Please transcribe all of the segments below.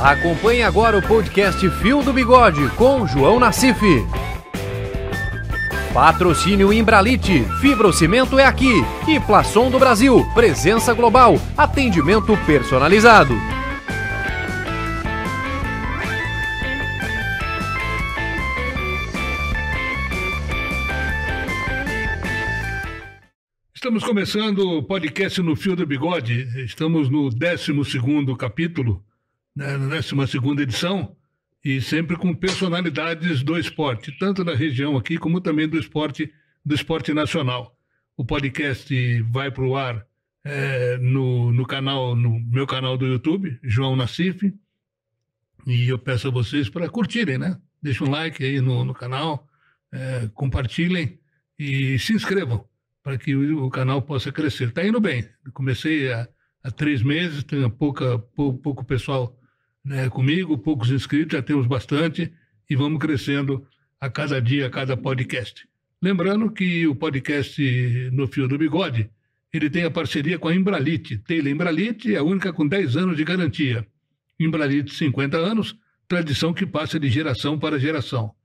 Acompanhe agora o podcast Fio do Bigode com João Nassif. Patrocínio Imbralite, fibrocimento é aqui. E Plaçon do Brasil, presença global, atendimento personalizado. Estamos começando o podcast no Fio do Bigode. Estamos no 12º capítulo, na 12ª edição, e sempre com personalidades do esporte, tanto da região aqui como também do esporte nacional. O podcast vai para o ar no meu canal do YouTube, João Nassif, e eu peço a vocês para curtirem, né? Deixem um like aí no canal, compartilhem e se inscrevam, para que o canal possa crescer. Está indo bem. Comecei há 3 meses, tenho pouco pessoal, né, comigo, poucos inscritos, já temos bastante e vamos crescendo a cada dia, a cada podcast. Lembrando que o podcast No Fio do Bigode, ele tem a parceria com a Imbralite. Taylor Imbralite é a única com 10 anos de garantia. Imbralite, 50 anos, tradição que passa de geração para geração.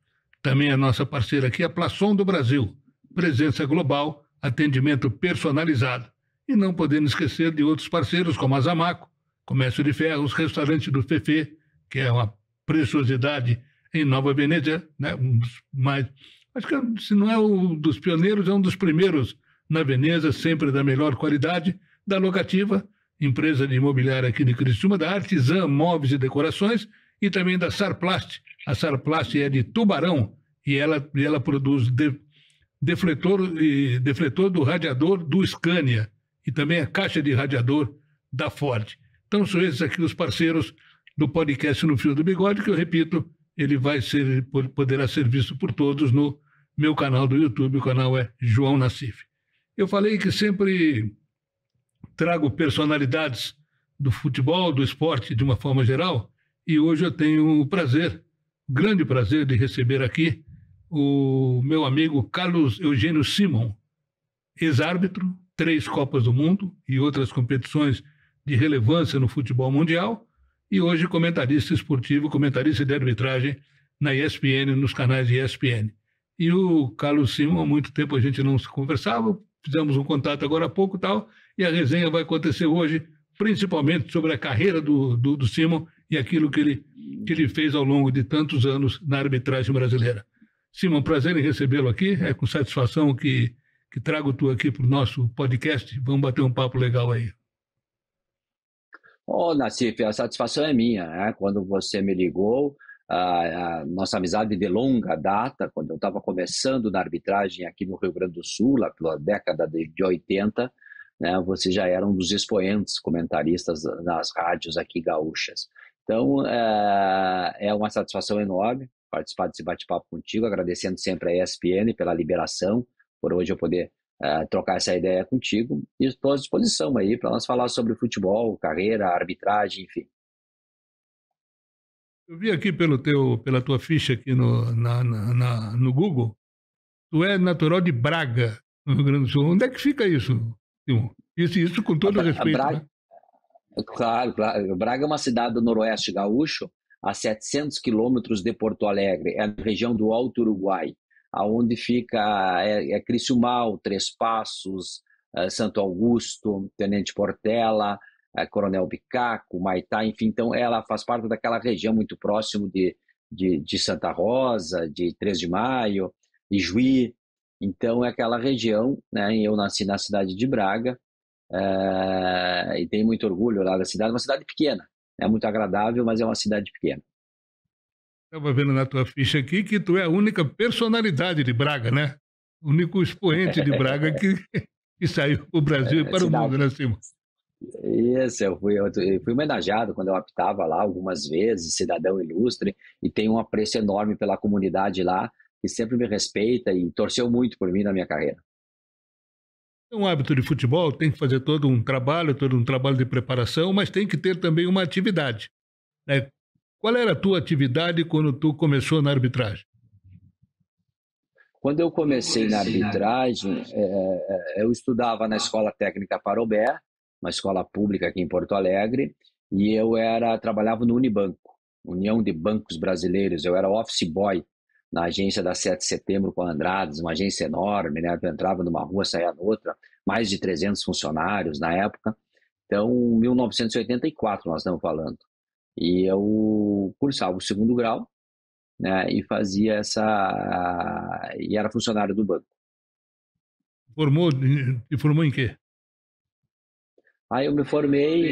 Também a nossa parceira aqui é a Plaçon do Brasil, presença global, atendimento personalizado. E não podendo esquecer de outros parceiros como a Zamaco, Comércio de Ferros, Restaurante do Fefe, que é uma preciosidade em Nova Veneza, né? Um dos mais, acho que se não é um dos pioneiros, é um dos primeiros na Veneza, sempre da melhor qualidade, da Locativa, empresa de imobiliária aqui de Criciúma, da Artisan Móveis e Decorações, e também da Sarplast. A Sarplast é de Tubarão e ela produz defletor do radiador do Scania e também a caixa de radiador da Ford. Então são esses aqui os parceiros do podcast No Fio do Bigode, que eu repito, ele poderá ser visto por todos no meu canal do YouTube, o canal é João Nassif. Eu falei que sempre trago personalidades do futebol, do esporte de uma forma geral, e hoje eu tenho o grande prazer de receber aqui o meu amigo Carlos Eugênio Simon, ex-árbitro, 3 Copas do Mundo e outras competições de relevância no futebol mundial, e hoje comentarista esportivo, comentarista de arbitragem na ESPN, nos canais de ESPN. E o Carlos Simon, há muito tempo a gente não se conversava, fizemos um contato agora há pouco e a resenha vai acontecer hoje, principalmente sobre a carreira do Simon e aquilo que ele fez ao longo de tantos anos na arbitragem brasileira. Simon, prazer em recebê-lo aqui. É com satisfação que trago tu aqui para o nosso podcast. Vamos bater um papo legal aí. Nassif, a satisfação é minha, né? Quando você me ligou, a nossa amizade de longa data, quando eu estava começando na arbitragem aqui no Rio Grande do Sul, lá pela década de 80, né, você já era um dos expoentes comentaristas nas rádios aqui gaúchas. Então, é uma satisfação enorme participar desse bate-papo contigo, agradecendo sempre a ESPN pela liberação, por hoje eu poder trocar essa ideia contigo, e estou à disposição aí para nós falar sobre futebol, carreira, arbitragem, enfim. Eu vi aqui pela tua ficha aqui no Google, tu é natural de Braga, no Rio Grande do Sul. Onde é que fica isso, Simon? Isso com todo respeito, Braga, né? Claro. Braga é uma cidade do noroeste gaúcho, a 700 quilômetros de Porto Alegre, é a região do Alto Uruguai, aonde fica Criciúmal, Três Passos, Santo Augusto, Tenente Portela, Coronel Bicaco, Maitá, enfim, então ela faz parte daquela região muito próximo de Santa Rosa, de 3 de Maio, de Juí, então é aquela região, né? Eu nasci na cidade de Braga, e tenho muito orgulho lá da cidade, uma cidade pequena, é muito agradável, mas é uma cidade pequena. Estava vendo na tua ficha aqui que tu é a única personalidade de Braga, né? O único expoente de Braga que saiu para o Brasil e para o mundo, né, Simon? Isso, eu fui homenageado quando eu apitava lá algumas vezes, cidadão ilustre, e tenho um apreço enorme pela comunidade lá, que sempre me respeita e torceu muito por mim na minha carreira. Um hábito de futebol tem que fazer todo um trabalho de preparação, mas tem que ter também uma atividade, né? Qual era a tua atividade quando tu começou na arbitragem? Quando eu comecei na arbitragem, eu estudava na Escola Técnica Parobé, uma escola pública aqui em Porto Alegre, e trabalhava no Unibanco, União de Bancos Brasileiros. Eu era office boy na agência da 7 de setembro com a Andrades, uma agência enorme, né? Eu entrava numa rua, saía noutra, mais de 300 funcionários na época. Então, 1984 nós estamos falando. E eu cursava o segundo grau, né? E fazia e era funcionário do banco. Se formou em quê? Aí eu me formei,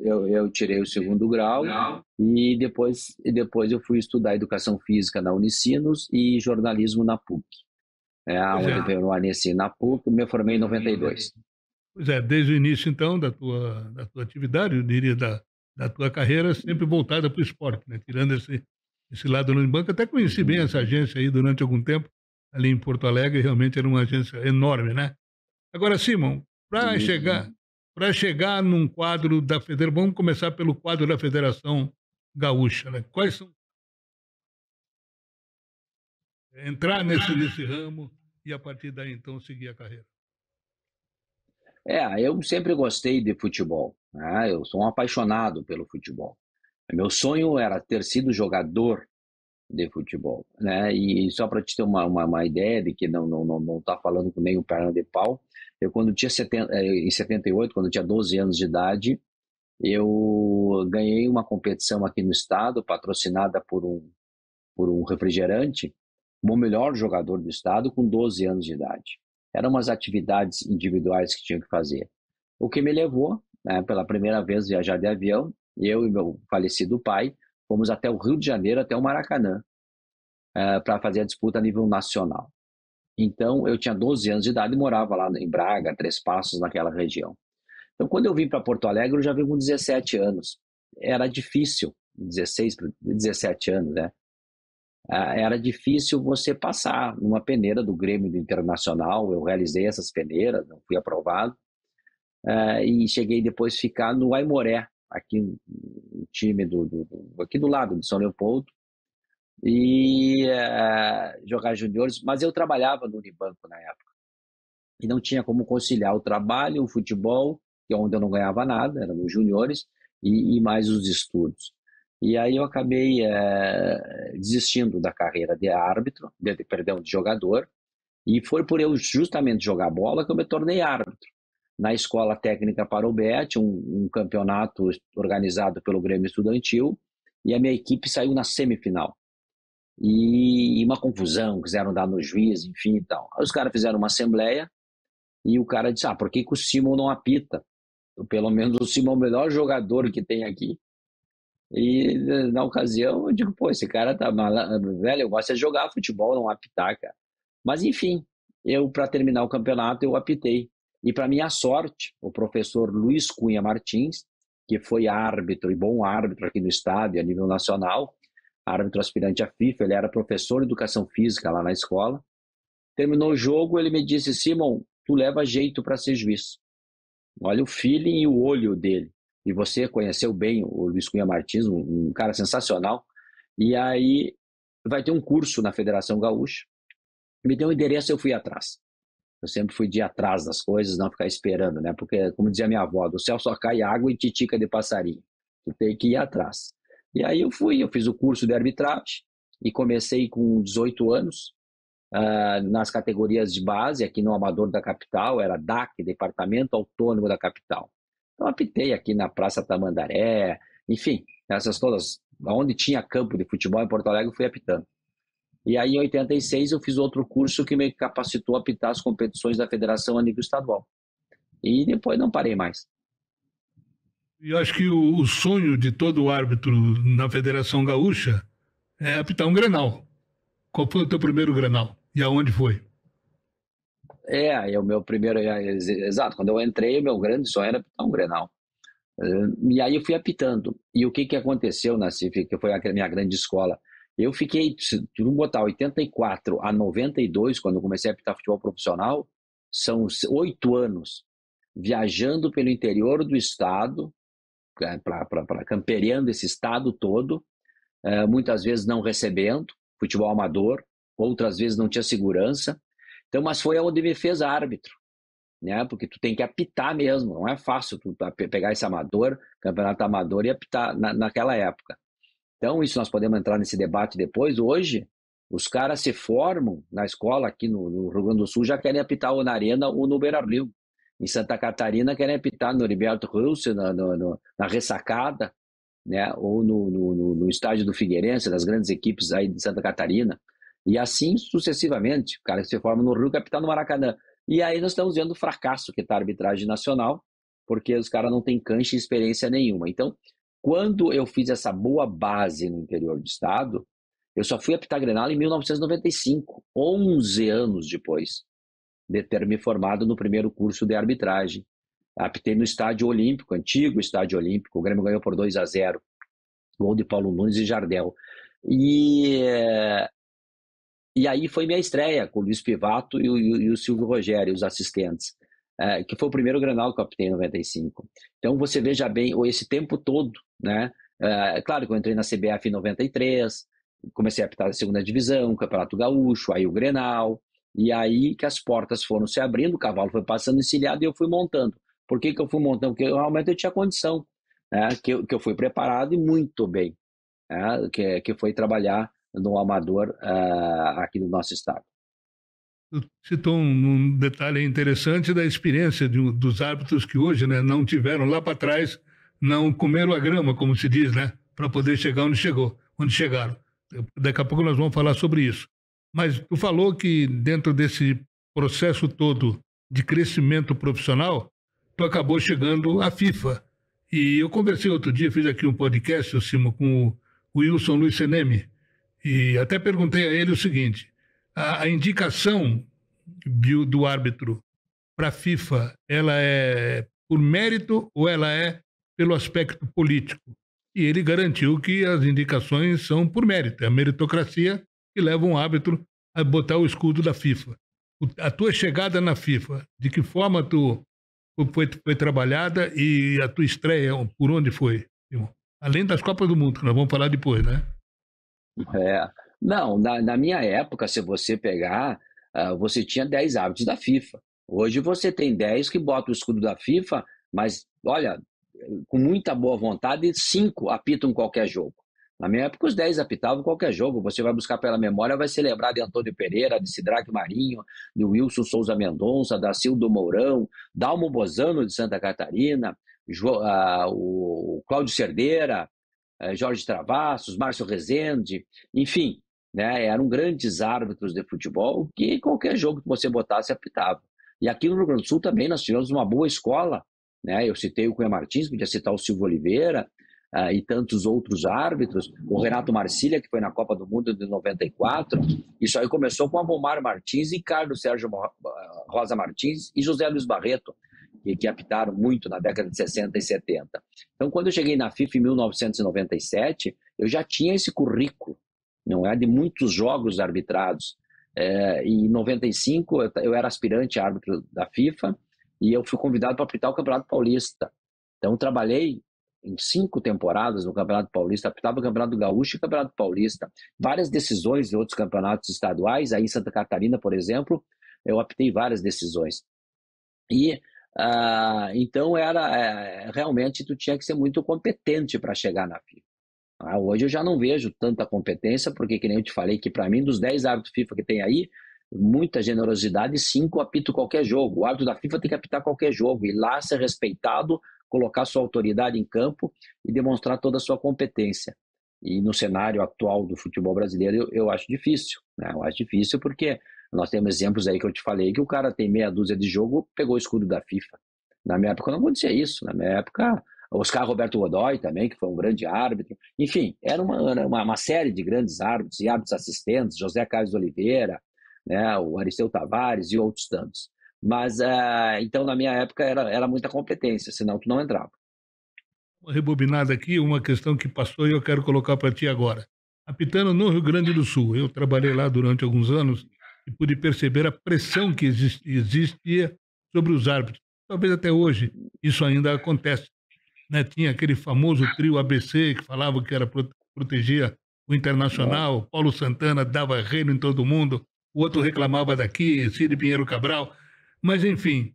eu tirei o segundo grau e depois eu fui estudar educação física na Unicinos e jornalismo na PUC. Onde eu permaneci na PUC, me formei em 92. Pois é, desde o início, então, da tua atividade, eu diria, da tua carreira, sempre voltada para o esporte, né? Tirando esse lado no banco. Até conheci bem essa agência aí durante algum tempo, ali em Porto Alegre, realmente era uma agência enorme, né? Agora, Simon, para chegar num quadro da Federação, vamos começar pelo quadro da Federação Gaúcha, né? Quais são... Entrar nesse ramo e, a partir daí, então, seguir a carreira. Eu sempre gostei de futebol, né? Eu sou um apaixonado pelo futebol. Meu sonho era ter sido jogador de futebol, né? E só para te ter uma ideia de que não tá falando com nenhum perna de pau, eu quando tinha em 78, quando eu tinha 12 anos de idade, eu ganhei uma competição aqui no estado, patrocinada por um refrigerante, como o melhor jogador do estado com 12 anos de idade. Eram umas atividades individuais que tinha que fazer. O que me levou, né, pela primeira vez, viajar de avião, eu e meu falecido pai, fomos até o Rio de Janeiro, até o Maracanã, para fazer a disputa a nível nacional. Então, eu tinha 12 anos de idade e morava lá em Braga, Três Passos, naquela região. Então, quando eu vim para Porto Alegre, eu já vim com 17 anos. Era difícil, 16 para 17 anos, né? Era difícil você passar numa peneira do Grêmio do Internacional. Eu realizei essas peneiras, não fui aprovado. E cheguei depois a ficar no Aimoré, aqui no time aqui do lado de São Leopoldo, e jogar juniores, mas eu trabalhava no Unibanco na época, e não tinha como conciliar o trabalho, o futebol, que é onde eu não ganhava nada, era nos juniores, e mais os estudos. E aí eu acabei desistindo da carreira de árbitro, de jogador, e foi por eu justamente jogar bola que eu me tornei árbitro. Na Escola Técnica Parobet, um campeonato organizado pelo Grêmio Estudantil, e a minha equipe saiu na semifinal. E uma confusão, quiseram dar no juiz, enfim e tal. Aí os caras fizeram uma assembleia e o cara disse, por que o Simon não apita? Pelo menos o Simon é o melhor jogador que tem aqui. E na ocasião eu digo, esse cara tá velho, eu gosto de jogar futebol, não apitar, cara. Mas enfim, para terminar o campeonato eu apitei. E para minha sorte, o professor Luiz Cunha Martins, que foi árbitro e bom árbitro aqui no estado e a nível nacional, árbitro aspirante à FIFA, ele era professor de educação física lá na escola. Terminou o jogo, ele me disse, Simon, tu leva jeito para ser juiz. Olha o feeling e o olho dele. E você conheceu bem o Luiz Cunha Martins, um cara sensacional. E aí vai ter um curso na Federação Gaúcha. Me deu um endereço, eu fui atrás. Eu sempre fui de ir atrás das coisas, não ficar esperando, né? Porque, como dizia minha avó, do céu só cai água e titica de passarinho. Tu tem que ir atrás. E aí eu fiz o curso de arbitragem e comecei com 18 anos, nas categorias de base, aqui no Amador da Capital, era DAC, Departamento Autônomo da Capital. Então apitei aqui na Praça Tamandaré, enfim, essas todas, onde tinha campo de futebol em Porto Alegre, eu fui apitando. E aí em 86 eu fiz outro curso que me capacitou a apitar as competições da federação a nível estadual. E depois não parei mais. E eu acho que o sonho de todo árbitro na Federação Gaúcha é apitar um Grenal. Qual foi o teu primeiro Grenal? E aonde foi? O meu primeiro... Exato, quando eu entrei, o meu grande sonho era apitar um Grenal. E aí eu fui apitando. E o que aconteceu na CIF, que foi a minha grande escola? Eu fiquei, se tu botar 84 a 92, quando eu comecei a apitar futebol profissional, são 8 anos viajando pelo interior do estado, camperiando esse estado todo, muitas vezes não recebendo, futebol amador, outras vezes não tinha segurança. Então, mas foi onde me fez árbitro. né? Porque tu tem que apitar mesmo, não é fácil tu pegar esse amador, campeonato amador, e apitar naquela época. Então, isso nós podemos entrar nesse debate depois. Hoje, os caras se formam na escola aqui no Rio Grande do Sul, já querem apitar ou na Arena ou no Beira-Rio. Em Santa Catarina, querem apitar no Heriberto Russo, na Ressacada, né? Ou no estádio do Figueirense, das grandes equipes aí de Santa Catarina. E assim sucessivamente. O cara que se forma no Rio quer apitar no Maracanã. E aí nós estamos vendo o fracasso que está a arbitragem nacional, porque os caras não têm cancha e experiência nenhuma. Então, quando eu fiz essa boa base no interior do estado, eu só fui apitar Grenal em 1995, 11 anos depois de ter me formado no primeiro curso de arbitragem. Apitei no Estádio Olímpico, antigo Estádio Olímpico, o Grêmio ganhou por 2-0, gol de Paulo Nunes e Jardel. E aí foi minha estreia com o Luiz Pivato e o Silvio Rogério, os assistentes, que foi o primeiro Grenal que eu apitei em 95. Então você veja bem, esse tempo todo, né? Claro que eu entrei na CBF em 93, comecei a apitar a segunda divisão, o Campeonato Gaúcho, aí o Grenal, e aí que as portas foram se abrindo, o cavalo foi passando encilhado e eu fui montando. Por que eu fui montando? Porque realmente eu tinha condição, né? que eu fui preparado e muito bem, né? que foi trabalhar no amador aqui no nosso estado. Tu citou um detalhe interessante da experiência dos árbitros que hoje, né, não tiveram lá para trás, não comeram a grama, como se diz, né, para poder chegar onde chegaram. Daqui a pouco nós vamos falar sobre isso. Mas tu falou que dentro desse processo todo de crescimento profissional, tu acabou chegando à FIFA. E eu conversei outro dia, fiz aqui um podcast, Simo, com o Wilson Luiz Seneme, e até perguntei a ele o seguinte: a indicação do árbitro para a FIFA, ela é por mérito ou ela é pelo aspecto político? E ele garantiu que as indicações são por mérito, é a meritocracia que leva um árbitro a botar o escudo da FIFA. A tua chegada na FIFA, de que forma tu foi trabalhada, e a tua estreia, por onde foi, irmão? Além das Copas do Mundo, que nós vamos falar depois, né? Não, na minha época, se você pegar, você tinha 10 árbitros da FIFA. Hoje você tem 10 que botam o escudo da FIFA, mas, olha, com muita boa vontade, 5 apitam qualquer jogo. Na minha época, os 10 apitavam qualquer jogo. Você vai buscar pela memória, vai se lembrar de Antônio Pereira, de Sidraque Marinho, de Wilson Souza Mendonça, da Cildo Mourão, Dalmo Bozano de Santa Catarina, o Cláudio Cerdeira, Jorge Travassos, Márcio Rezende, enfim, né, eram grandes árbitros de futebol que qualquer jogo que você botasse apitava. E aqui no Rio Grande do Sul também nós tivemos uma boa escola, né? Eu citei o Cunha Martins, podia citar o Silvio Oliveira, e tantos outros árbitros, o Renato Marcília, que foi na Copa do Mundo de 94, isso aí começou com Abomar Martins e Carlos Sérgio Rosa Martins e José Luiz Barreto, que apitaram muito na década de 60 e 70. Então, quando eu cheguei na FIFA em 1997, eu já tinha esse currículo, não é, de muitos jogos arbitrados. Em 95, eu era aspirante árbitro da FIFA e eu fui convidado para apitar o Campeonato Paulista. Então, trabalhei em 5 temporadas no Campeonato Paulista, apitava o Campeonato Gaúcho e o Campeonato Paulista. Várias decisões de outros campeonatos estaduais, aí em Santa Catarina, por exemplo, eu apitei várias decisões. E então realmente tu tinha que ser muito competente para chegar na FIFA. Hoje eu já não vejo tanta competência, porque, que nem eu te falei, que para mim, dos 10 árbitros FIFA que tem aí, muita generosidade, 5 apitam qualquer jogo. O árbitro da FIFA tem que apitar qualquer jogo, ir lá ser respeitado, colocar sua autoridade em campo e demonstrar toda a sua competência. E no cenário atual do futebol brasileiro, eu acho difícil, né? Eu acho difícil porque nós temos exemplos aí que eu te falei, que o cara tem meia dúzia de jogo, pegou o escudo da FIFA. Na minha época não acontecia isso. Na minha época, Oscar Roberto Godoy também, que foi um grande árbitro. Enfim, era uma série de grandes árbitros e árbitros assistentes, José Carlos Oliveira, né, o Aristeu Tavares e outros tantos. Mas, então, na minha época, era muita competência, senão tu não entrava. Uma rebobinada aqui, uma questão que passou e eu quero colocar para ti agora. Apitando no Rio Grande do Sul, eu trabalhei lá durante alguns anos e pude perceber a pressão que existia sobre os árbitros. Talvez até hoje isso ainda acontece, né? Tinha aquele famoso trio ABC que falava que era protegia o Internacional, Paulo Santana dava reino em todo mundo, o outro reclamava daqui, Cid Pinheiro Cabral, mas enfim,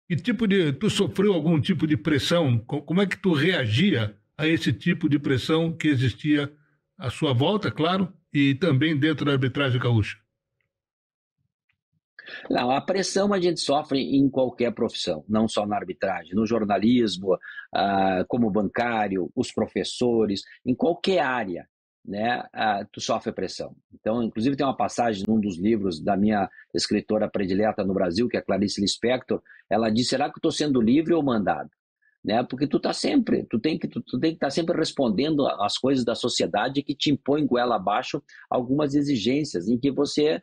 Que tipo de... Tu sofreu algum tipo de pressão? Como é que tu reagia a esse tipo de pressão que existia à sua volta, claro, e também dentro da arbitragem gaúcha? Não, a pressão a gente sofre em qualquer profissão, não só na arbitragem, no jornalismo, como bancário, os professores, em qualquer área, né, tu sofre pressão. Então, inclusive tem uma passagem num dos livros da minha escritora predileta no Brasil, que é Clarice Lispector, ela diz: será que eu estou sendo livre ou mandado? Né? Porque tu tem que estar sempre respondendo às coisas da sociedade que te impõem goela abaixo algumas exigências em que você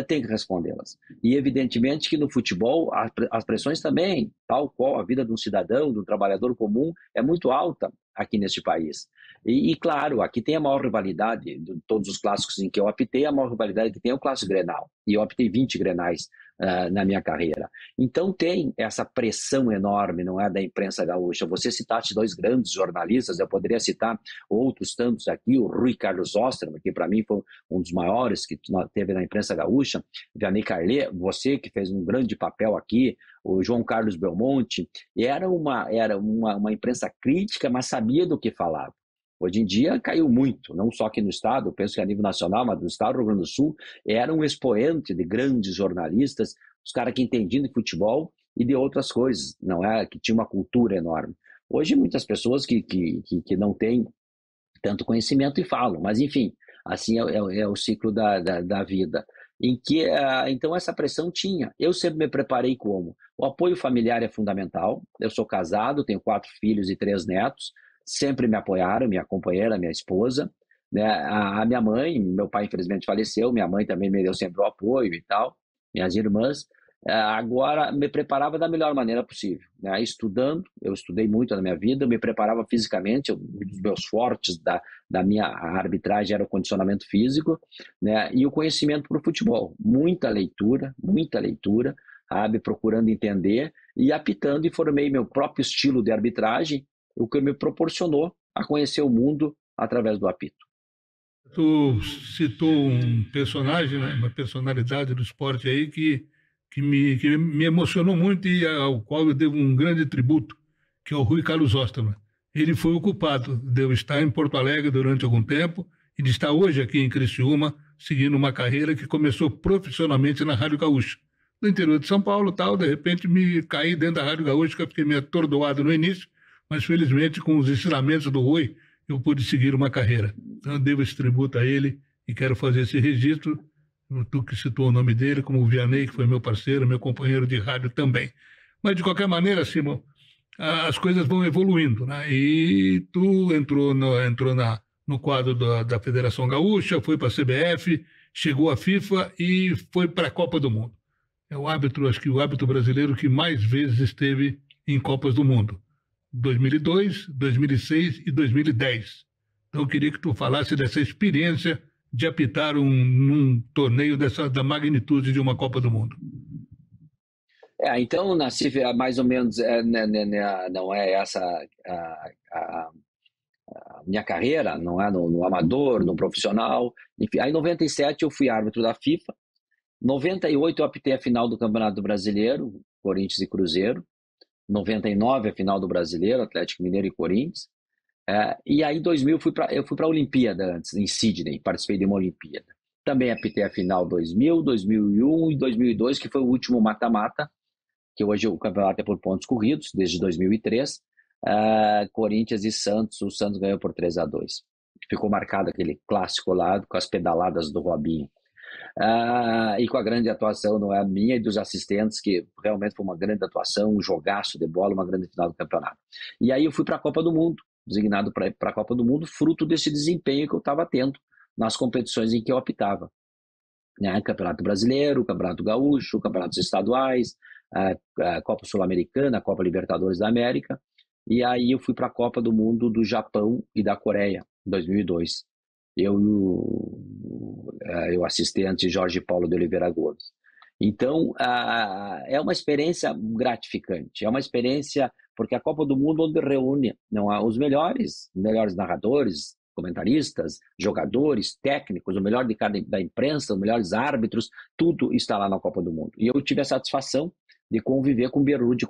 tem que respondê-las. E evidentemente que no futebol as pressões também, tal qual a vida de um cidadão, de um trabalhador comum, é muito alta aqui neste país. E claro, aqui tem a maior rivalidade de todos os clássicos em que eu apitei, a maior rivalidade que tem é o clássico Grenal. E eu apitei 20 Grenais na minha carreira. Então tem essa pressão enorme, não é, da imprensa gaúcha. Você citaste dois grandes jornalistas, eu poderia citar outros tantos aqui, o Rui Carlos Osterman, que para mim foi um dos maiores que teve na imprensa gaúcha, Vianney Carlet, você que fez um grande papel aqui, o João Carlos Belmonte, e era uma imprensa crítica, mas sabia do que falava. Hoje em dia caiu muito, não só aqui no estado, penso que a nível nacional, mas no estado do Rio Grande do Sul, era um expoente de grandes jornalistas, os caras que entendiam de futebol e de outras coisas, não é? Que tinha uma cultura enorme. Hoje muitas pessoas que não têm tanto conhecimento e falam, mas enfim, assim é o ciclo da vida. Em que, então essa pressão tinha. Eu sempre me preparei como? O apoio familiar é fundamental, eu sou casado, tenho 4 filhos e 3 netos, sempre me apoiaram, minha companheira, minha esposa, né? A minha mãe, meu pai infelizmente faleceu, minha mãe também me deu sempre o apoio e tal, minhas irmãs. Agora me preparava da melhor maneira possível, né? Estudando, eu estudei muito na minha vida, eu me preparava fisicamente, um dos meus fortes da minha arbitragem era o condicionamento físico, né? E o conhecimento para o futebol, muita leitura, sabe? Procurando entender e apitando, e formei meu próprio estilo de arbitragem, o que me proporcionou a conhecer o mundo através do apito. Tu citou um personagem, né, uma personalidade do esporte aí que me emocionou muito e ao qual eu devo um grande tributo, que é o Rui Carlos Osterman. Ele foi o culpado de eu estar em Porto Alegre durante algum tempo e de estar hoje aqui em Criciúma, seguindo uma carreira que começou profissionalmente na Rádio Gaúcha. No interior de São Paulo, tal, de repente me caí dentro da Rádio Gaúcha, que eu fiquei meio atordoado no início, mas felizmente com os ensinamentos do Rui, eu pude seguir uma carreira. Então eu devo esse tributo a ele e quero fazer esse registro. Tu que citou o nome dele, como o Vianney, que foi meu parceiro, meu companheiro de rádio também. Mas, de qualquer maneira, Simão, as coisas vão evoluindo, né? E tu entrou no quadro da Federação Gaúcha, foi para a CBF, chegou à FIFA e foi para a Copa do Mundo. É o árbitro, acho que o árbitro brasileiro que mais vezes esteve em Copas do Mundo. 2002, 2006 e 2010. Então, eu queria que tu falasse dessa experiência de apitar num torneio da magnitude de uma Copa do Mundo. Então, nasci mais ou menos, não é essa a minha carreira, não é no amador, no profissional. Enfim, aí em 97 eu fui árbitro da FIFA, 98 eu apitei a final do Campeonato Brasileiro, Corinthians e Cruzeiro, 99 a final do Brasileiro, Atlético Mineiro e Corinthians. E aí em 2000 eu fui para a Olimpíada antes, em Sydney, participei de uma Olimpíada. Também apitei a final 2000, 2001 e 2002, que foi o último mata-mata, que hoje o campeonato é por pontos corridos, desde 2003. Corinthians e Santos, o Santos ganhou por 3-2. Ficou marcado aquele clássico lá com as pedaladas do Robinho. E com a grande atuação, não é, minha e dos assistentes, que realmente foi uma grande atuação, um jogaço de bola, uma grande final do campeonato. E aí eu fui para a Copa do Mundo, designado para a Copa do Mundo, fruto desse desempenho que eu estava tendo nas competições em que eu apitava. Campeonato Brasileiro, Campeonato Gaúcho, Campeonatos Estaduais, a Copa Sul-Americana, a Copa Libertadores da América. E aí eu fui para a Copa do Mundo do Japão e da Coreia, em 2002. Eu e o assistente Jorge Paulo de Oliveira Gomes. Então, é uma experiência gratificante, é uma experiência, porque a Copa do Mundo onde reúne os melhores narradores, comentaristas, jogadores, técnicos, o melhor da imprensa, os melhores árbitros, tudo está lá na Copa do Mundo. E eu tive a satisfação de conviver com Berruti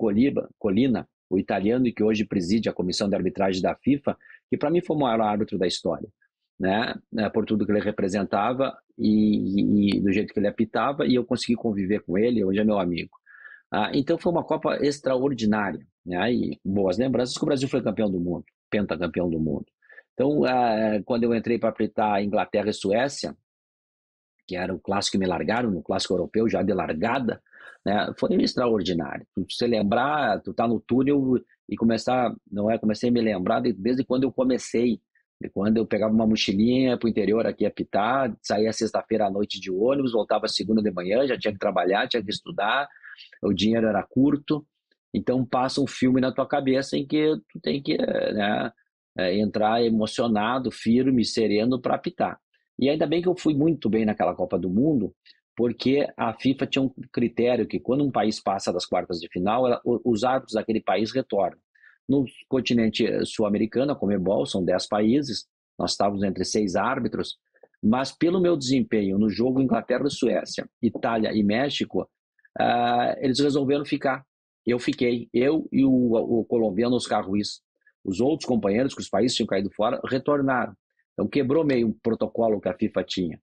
Colina, o italiano e que hoje preside a comissão de arbitragem da FIFA, que para mim foi o maior árbitro da história, né? Por tudo que ele representava e do jeito que ele apitava, e eu consegui conviver com ele, hoje é meu amigo. Então foi uma Copa extraordinária, né? E boas lembranças que o Brasil foi campeão do mundo, pentacampeão do mundo. Então, quando eu entrei para apitar Inglaterra e Suécia, que era o clássico que me largaram, no clássico europeu, já de largada, né, foi extraordinário. Você lembrar, tu tá no túnel e começar, não é? Comecei a me lembrar desde quando eu comecei, de quando eu pegava uma mochilinha pro interior aqui a apitar, saía sexta-feira à noite de ônibus, voltava segunda de manhã, já tinha que trabalhar, tinha que estudar, o dinheiro era curto, então passa um filme na tua cabeça em que tu tem que, né, entrar emocionado, firme, sereno para apitar. E ainda bem que eu fui muito bem naquela Copa do Mundo, porque a FIFA tinha um critério que quando um país passa das quartas de final, os árbitros daquele país retornam. No continente sul-americano, a Conmebol, são 10 países, nós estávamos entre 6 árbitros, mas pelo meu desempenho no jogo Inglaterra e Suécia, Itália e México, eles resolveram ficar. Eu fiquei, eu e o colombiano Oscar Ruiz. Os outros companheiros, que os países tinham caído fora, retornaram. Então quebrou meio um protocolo que a FIFA tinha.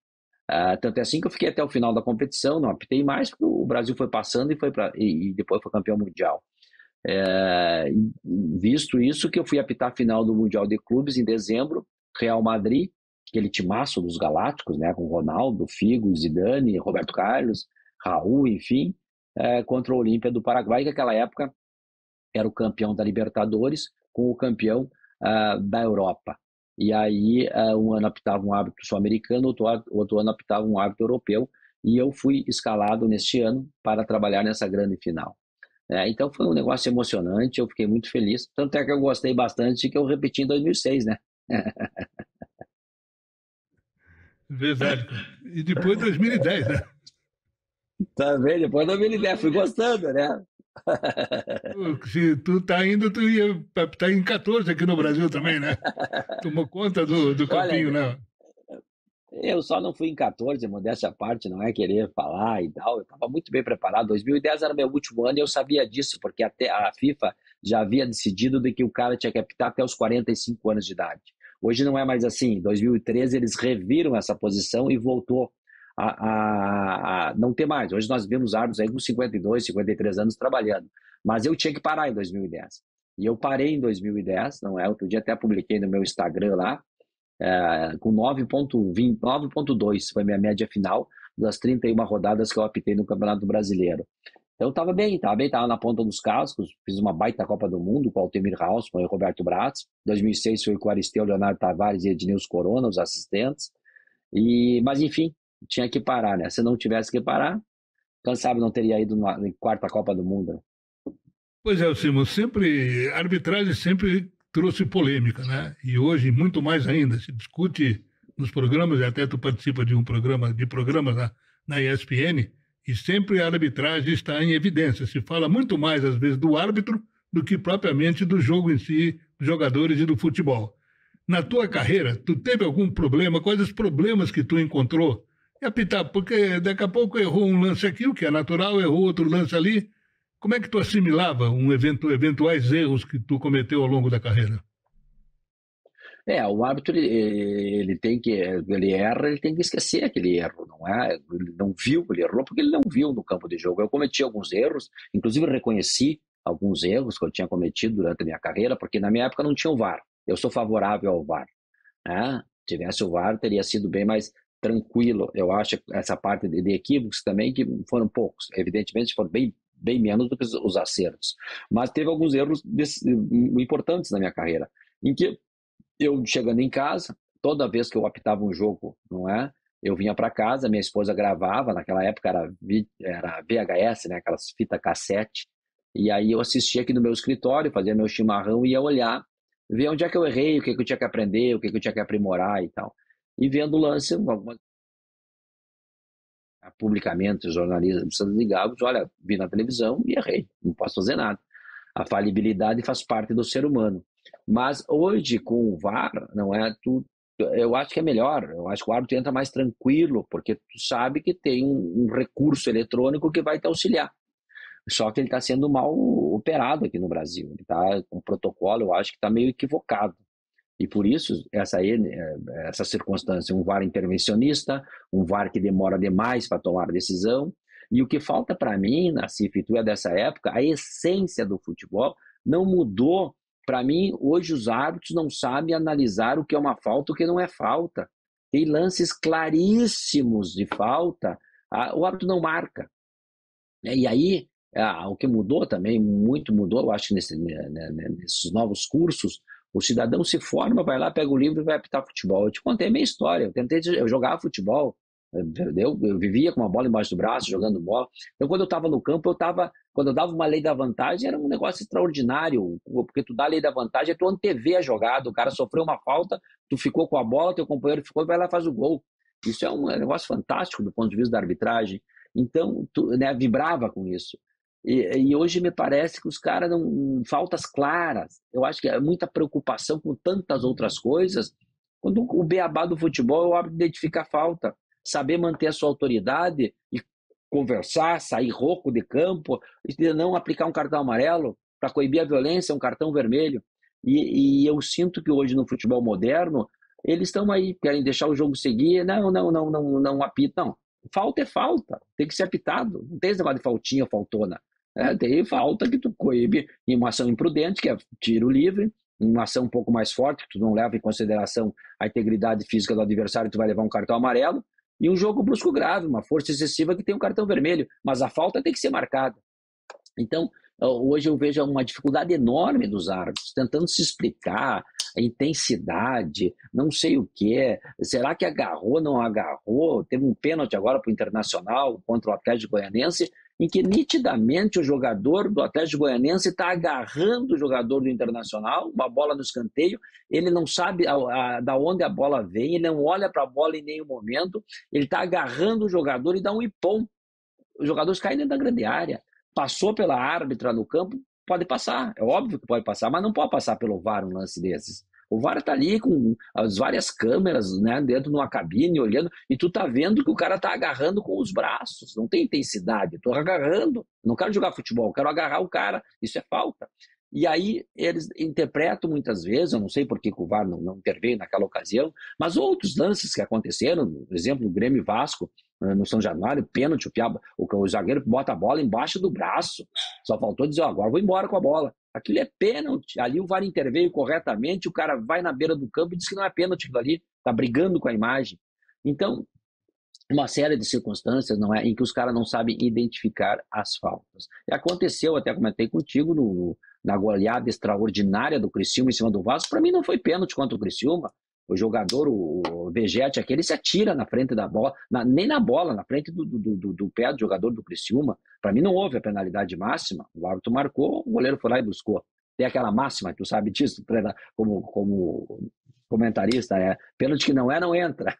Tanto é assim que eu fiquei até o final da competição, não apitei mais, porque o Brasil foi passando e depois foi campeão mundial. Visto isso, que eu fui apitar a final do Mundial de Clubes em dezembro, Real Madrid, aquele timaço dos Galácticos, né, com Ronaldo, Figo, Zidane, Roberto Carlos, Raul, enfim, contra o Olímpia do Paraguai, que naquela época era o campeão da Libertadores com o campeão da Europa. E aí, um ano apitava um árbitro sul-americano, outro ano apitava um árbitro europeu, e eu fui escalado neste ano para trabalhar nessa grande final. Então foi um negócio emocionante, eu fiquei muito feliz, tanto é que eu gostei bastante que eu repeti em 2006, né? Verdade. E depois 2010, né? Tá vendo? Depois de 2010, fui gostando, né? Se tu tá indo, tu ia estar em 14 aqui no Brasil também, né? Tomou conta do campinho, Olha, né? eu só não fui em 14, modéstia à parte, não é querer falar e tal. Eu estava muito bem preparado. 2010 era meu último ano e eu sabia disso, porque até a FIFA já havia decidido de que o cara tinha que apitar até os 45 anos de idade. Hoje não é mais assim. Em 2013 eles reviram essa posição e voltou a não ter mais. Hoje nós vemos árbitros aí com 52, 53 anos trabalhando. Mas eu tinha que parar em 2010. E eu parei em 2010, não é? Outro dia até publiquei no meu Instagram lá, com 9.20, 9.2 foi minha média final das 31 rodadas que eu apitei no Campeonato Brasileiro. Então estava bem, estava na ponta dos cascos, fiz uma baita Copa do Mundo com o Altemir Hausmann e o Roberto Bratz. 2006 foi com o Aristeu, Leonardo Tavares e Ednilson Corona, os assistentes. Mas enfim, tinha que parar, né? Se não tivesse que parar, quem sabe não teria ido na quarta Copa do Mundo. Pois é, Simon, sempre, a arbitragem sempre trouxe polêmica, né? E hoje, muito mais ainda, se discute nos programas, e até tu participa de programas na ESPN, e sempre a arbitragem está em evidência. Se fala muito mais, às vezes, do árbitro do que propriamente do jogo em si, dos jogadores e do futebol. Na tua carreira, tu teve algum problema? Quais os problemas que tu encontrou? E apitar, porque daqui a pouco errou um lance aqui, o que é natural, errou outro lance ali. Como é que tu assimilava eventuais erros que tu cometeu ao longo da carreira? O árbitro, ele erra, ele tem que esquecer aquele erro, não é? Ele não viu, ele errou porque ele não viu no campo de jogo. Eu cometi alguns erros, inclusive reconheci alguns erros que eu tinha cometido durante a minha carreira, porque na minha época não tinha o VAR. Eu sou favorável ao VAR, né? Se tivesse o VAR, teria sido bem mais tranquilo. Eu acho essa parte de equívocos também, que foram poucos, evidentemente foram bem menos do que os acertos. Mas teve alguns erros importantes na minha carreira, em que eu chegando em casa, toda vez que eu apitava um jogo, não é? Eu vinha para casa, minha esposa gravava, naquela época era VHS, né? Aquelas fitas cassete, e aí eu assistia aqui no meu escritório, fazia meu chimarrão e ia olhar, ver onde é que eu errei, o que eu tinha que aprender, o que eu tinha que aprimorar e tal. E vendo o lance, publicamente, os jornalistas ligavam, olha, vi na televisão e errei, não posso fazer nada. A falibilidade faz parte do ser humano. Mas hoje, com o VAR, não é tudo. Eu acho que é melhor, eu acho que o árbitro entra mais tranquilo, porque tu sabe que tem um recurso eletrônico que vai te auxiliar. Só que ele está sendo mal operado aqui no Brasil. Ele está com um protocolo, eu acho que está meio equivocado. E por isso, essa circunstância, um VAR intervencionista, um VAR que demora demais para tomar decisão. E o que falta para mim, Nassif, tu é dessa época, a essência do futebol não mudou. Para mim, hoje os árbitros não sabem analisar o que é uma falta e o que não é falta. Tem lances claríssimos de falta, o árbitro não marca. E aí, o que mudou também, muito mudou, eu acho, nesses novos cursos, o cidadão se forma, vai lá, pega o livro e vai apitar futebol. Eu te contei a minha história, eu jogava futebol, entendeu? Eu vivia com uma bola embaixo do braço, jogando bola. Então, quando eu estava no campo, quando eu dava uma lei da vantagem, era um negócio extraordinário, porque tu dá a lei da vantagem, tu antevê a jogada, o cara sofreu uma falta, tu ficou com a bola, teu companheiro ficou e vai lá e faz o gol. Isso é um negócio fantástico do ponto de vista da arbitragem. Então, vibrava com isso. E hoje me parece que os caras não. Faltas claras. Eu acho que é muita preocupação com tantas outras coisas. Quando o beabá do futebol é o árbitro identificar a falta, saber manter a sua autoridade e conversar, sair rouco de campo, e não aplicar um cartão amarelo para coibir a violência, um cartão vermelho. E eu sinto que hoje no futebol moderno, eles estão aí, querem deixar o jogo seguir. Não apita, não. Falta é falta, tem que ser apitado. Não tem esse negócio de faltinha ou faltona. Tem falta que tu coíbe em uma ação imprudente, que é tiro livre, em uma ação um pouco mais forte, que tu não leva em consideração a integridade física do adversário, tu vai levar um cartão amarelo, e um jogo brusco grave, uma força excessiva que tem um cartão vermelho, mas a falta tem que ser marcada. Então, hoje eu vejo uma dificuldade enorme dos árbitros, tentando se explicar a intensidade, não sei o que, será que agarrou, não agarrou? Teve um pênalti agora para o Internacional contra o Atlético Goianiense, em que nitidamente o jogador do Atlético Goianiense está agarrando o jogador do Internacional, uma bola no escanteio, ele não sabe da onde a bola vem, ele não olha para a bola em nenhum momento, ele está agarrando o jogador e dá um ipom. Os jogadores caem dentro da grande área. Passou pela árbitra no campo, pode passar, é óbvio que pode passar, mas não pode passar pelo VAR um lance desses. O VAR está ali com as várias câmeras, né, dentro de uma cabine, olhando, e tu tá vendo que o cara tá agarrando com os braços, não tem intensidade, tô agarrando, não quero jogar futebol, quero agarrar o cara, isso é falta. E aí eles interpretam muitas vezes, eu não sei por que o VAR não interveio naquela ocasião, mas outros lances que aconteceram, por exemplo, o Grêmio e Vasco, no São Januário, pênalti, o zagueiro bota a bola embaixo do braço, só faltou dizer, agora vou embora com a bola. Aquilo é pênalti, ali o VAR interveio corretamente, o cara vai na beira do campo e diz que não é pênalti aquilo ali, tá brigando com a imagem. Então, uma série de circunstâncias em que os caras não sabem identificar as faltas. E aconteceu, até comentei contigo, na goleada extraordinária do Criciúma em cima do Vasco, para mim não foi pênalti contra o Criciúma. O jogador, o Vegete, aquele se atira na frente da bola, nem na bola, na frente do pé do jogador do Criciúma. Para mim não houve a penalidade máxima, o árbitro marcou, o goleiro foi lá e buscou. Tem aquela máxima, tu sabe disso, como comentarista, pênalti que não entra.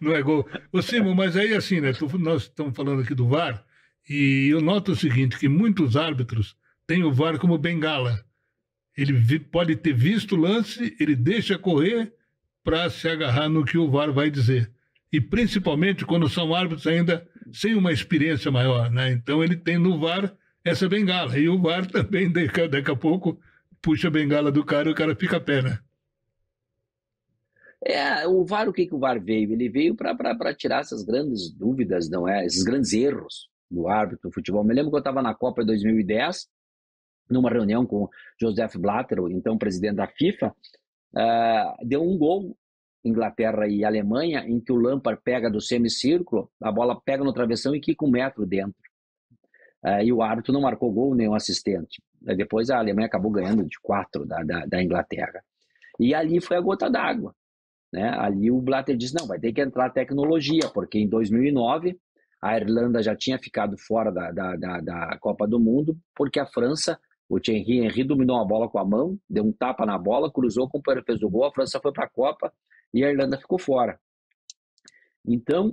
Não é gol. Ô, Simon, mas aí assim, né? Nós estamos falando aqui do VAR, e eu noto o seguinte, que muitos árbitros têm o VAR como bengala. Ele pode ter visto o lance, ele deixa correr para se agarrar no que o VAR vai dizer. E principalmente quando são árbitros ainda sem uma experiência maior, né? Então ele tem no VAR essa bengala. E o VAR também, daqui a pouco, puxa a bengala do cara e o cara fica a pé, né? O VAR, o que o VAR veio? Ele veio para tirar essas grandes dúvidas, não é? Esses grandes erros do árbitro do futebol. Me lembro que eu estava na Copa de 2010, numa reunião com Joseph Blatter, então presidente da FIFA, deu um gol, Inglaterra e Alemanha, em que o Lampard pega do semicírculo, a bola pega no travessão e quica 1 metro dentro. E o árbitro não marcou gol, nem o assistente. Depois a Alemanha acabou ganhando de 4 da Inglaterra. E ali foi a gota d'água. Né? Ali o Blatter disse, não, vai ter que entrar tecnologia, porque em 2009 a Irlanda já tinha ficado fora da Copa do Mundo, porque a França, o Thierry Henry dominou a bola com a mão, deu um tapa na bola, cruzou, fez o gol, a França foi para a Copa e a Irlanda ficou fora. Então,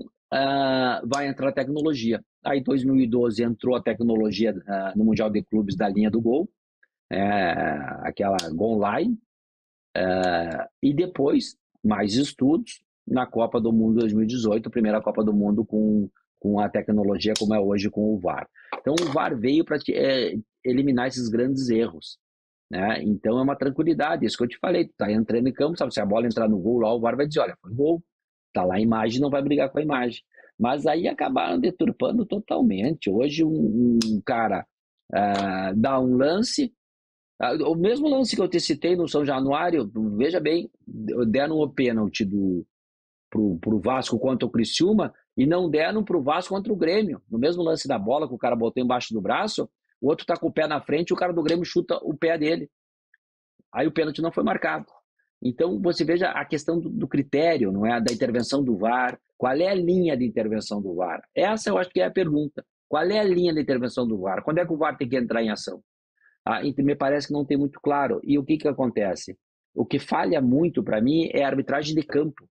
vai entrar a tecnologia. Aí em 2012 entrou a tecnologia no Mundial de Clubes da linha do gol, aquela goal line, e depois mais estudos na Copa do Mundo 2018, a primeira Copa do Mundo com com a tecnologia como é hoje com o VAR. Então o VAR veio para eliminar esses grandes erros, né? Então é uma tranquilidade, isso que eu te falei, tu tá entrando em campo, sabe, se a bola entrar no gol lá, o VAR vai dizer, olha, foi gol, tá lá a imagem, não vai brigar com a imagem. Mas aí acabaram deturpando totalmente. Hoje um cara dá um lance, o mesmo lance que eu te citei no São Januário, veja bem, deram o pênalti pro Vasco contra o Criciúma e não deram pro Vasco contra o Grêmio. No mesmo lance da bola que o cara botou embaixo do braço, o outro tá com o pé na frente e o cara do Grêmio chuta o pé dele. Aí o pênalti não foi marcado. Então você veja a questão do critério, não é? Da intervenção do VAR. Qual é a linha de intervenção do VAR? Essa eu acho que é a pergunta. Qual é a linha de intervenção do VAR? Quando é que o VAR tem que entrar em ação? Me parece que não tem muito claro. E o que acontece? O que falha muito para mim é a arbitragem de campo.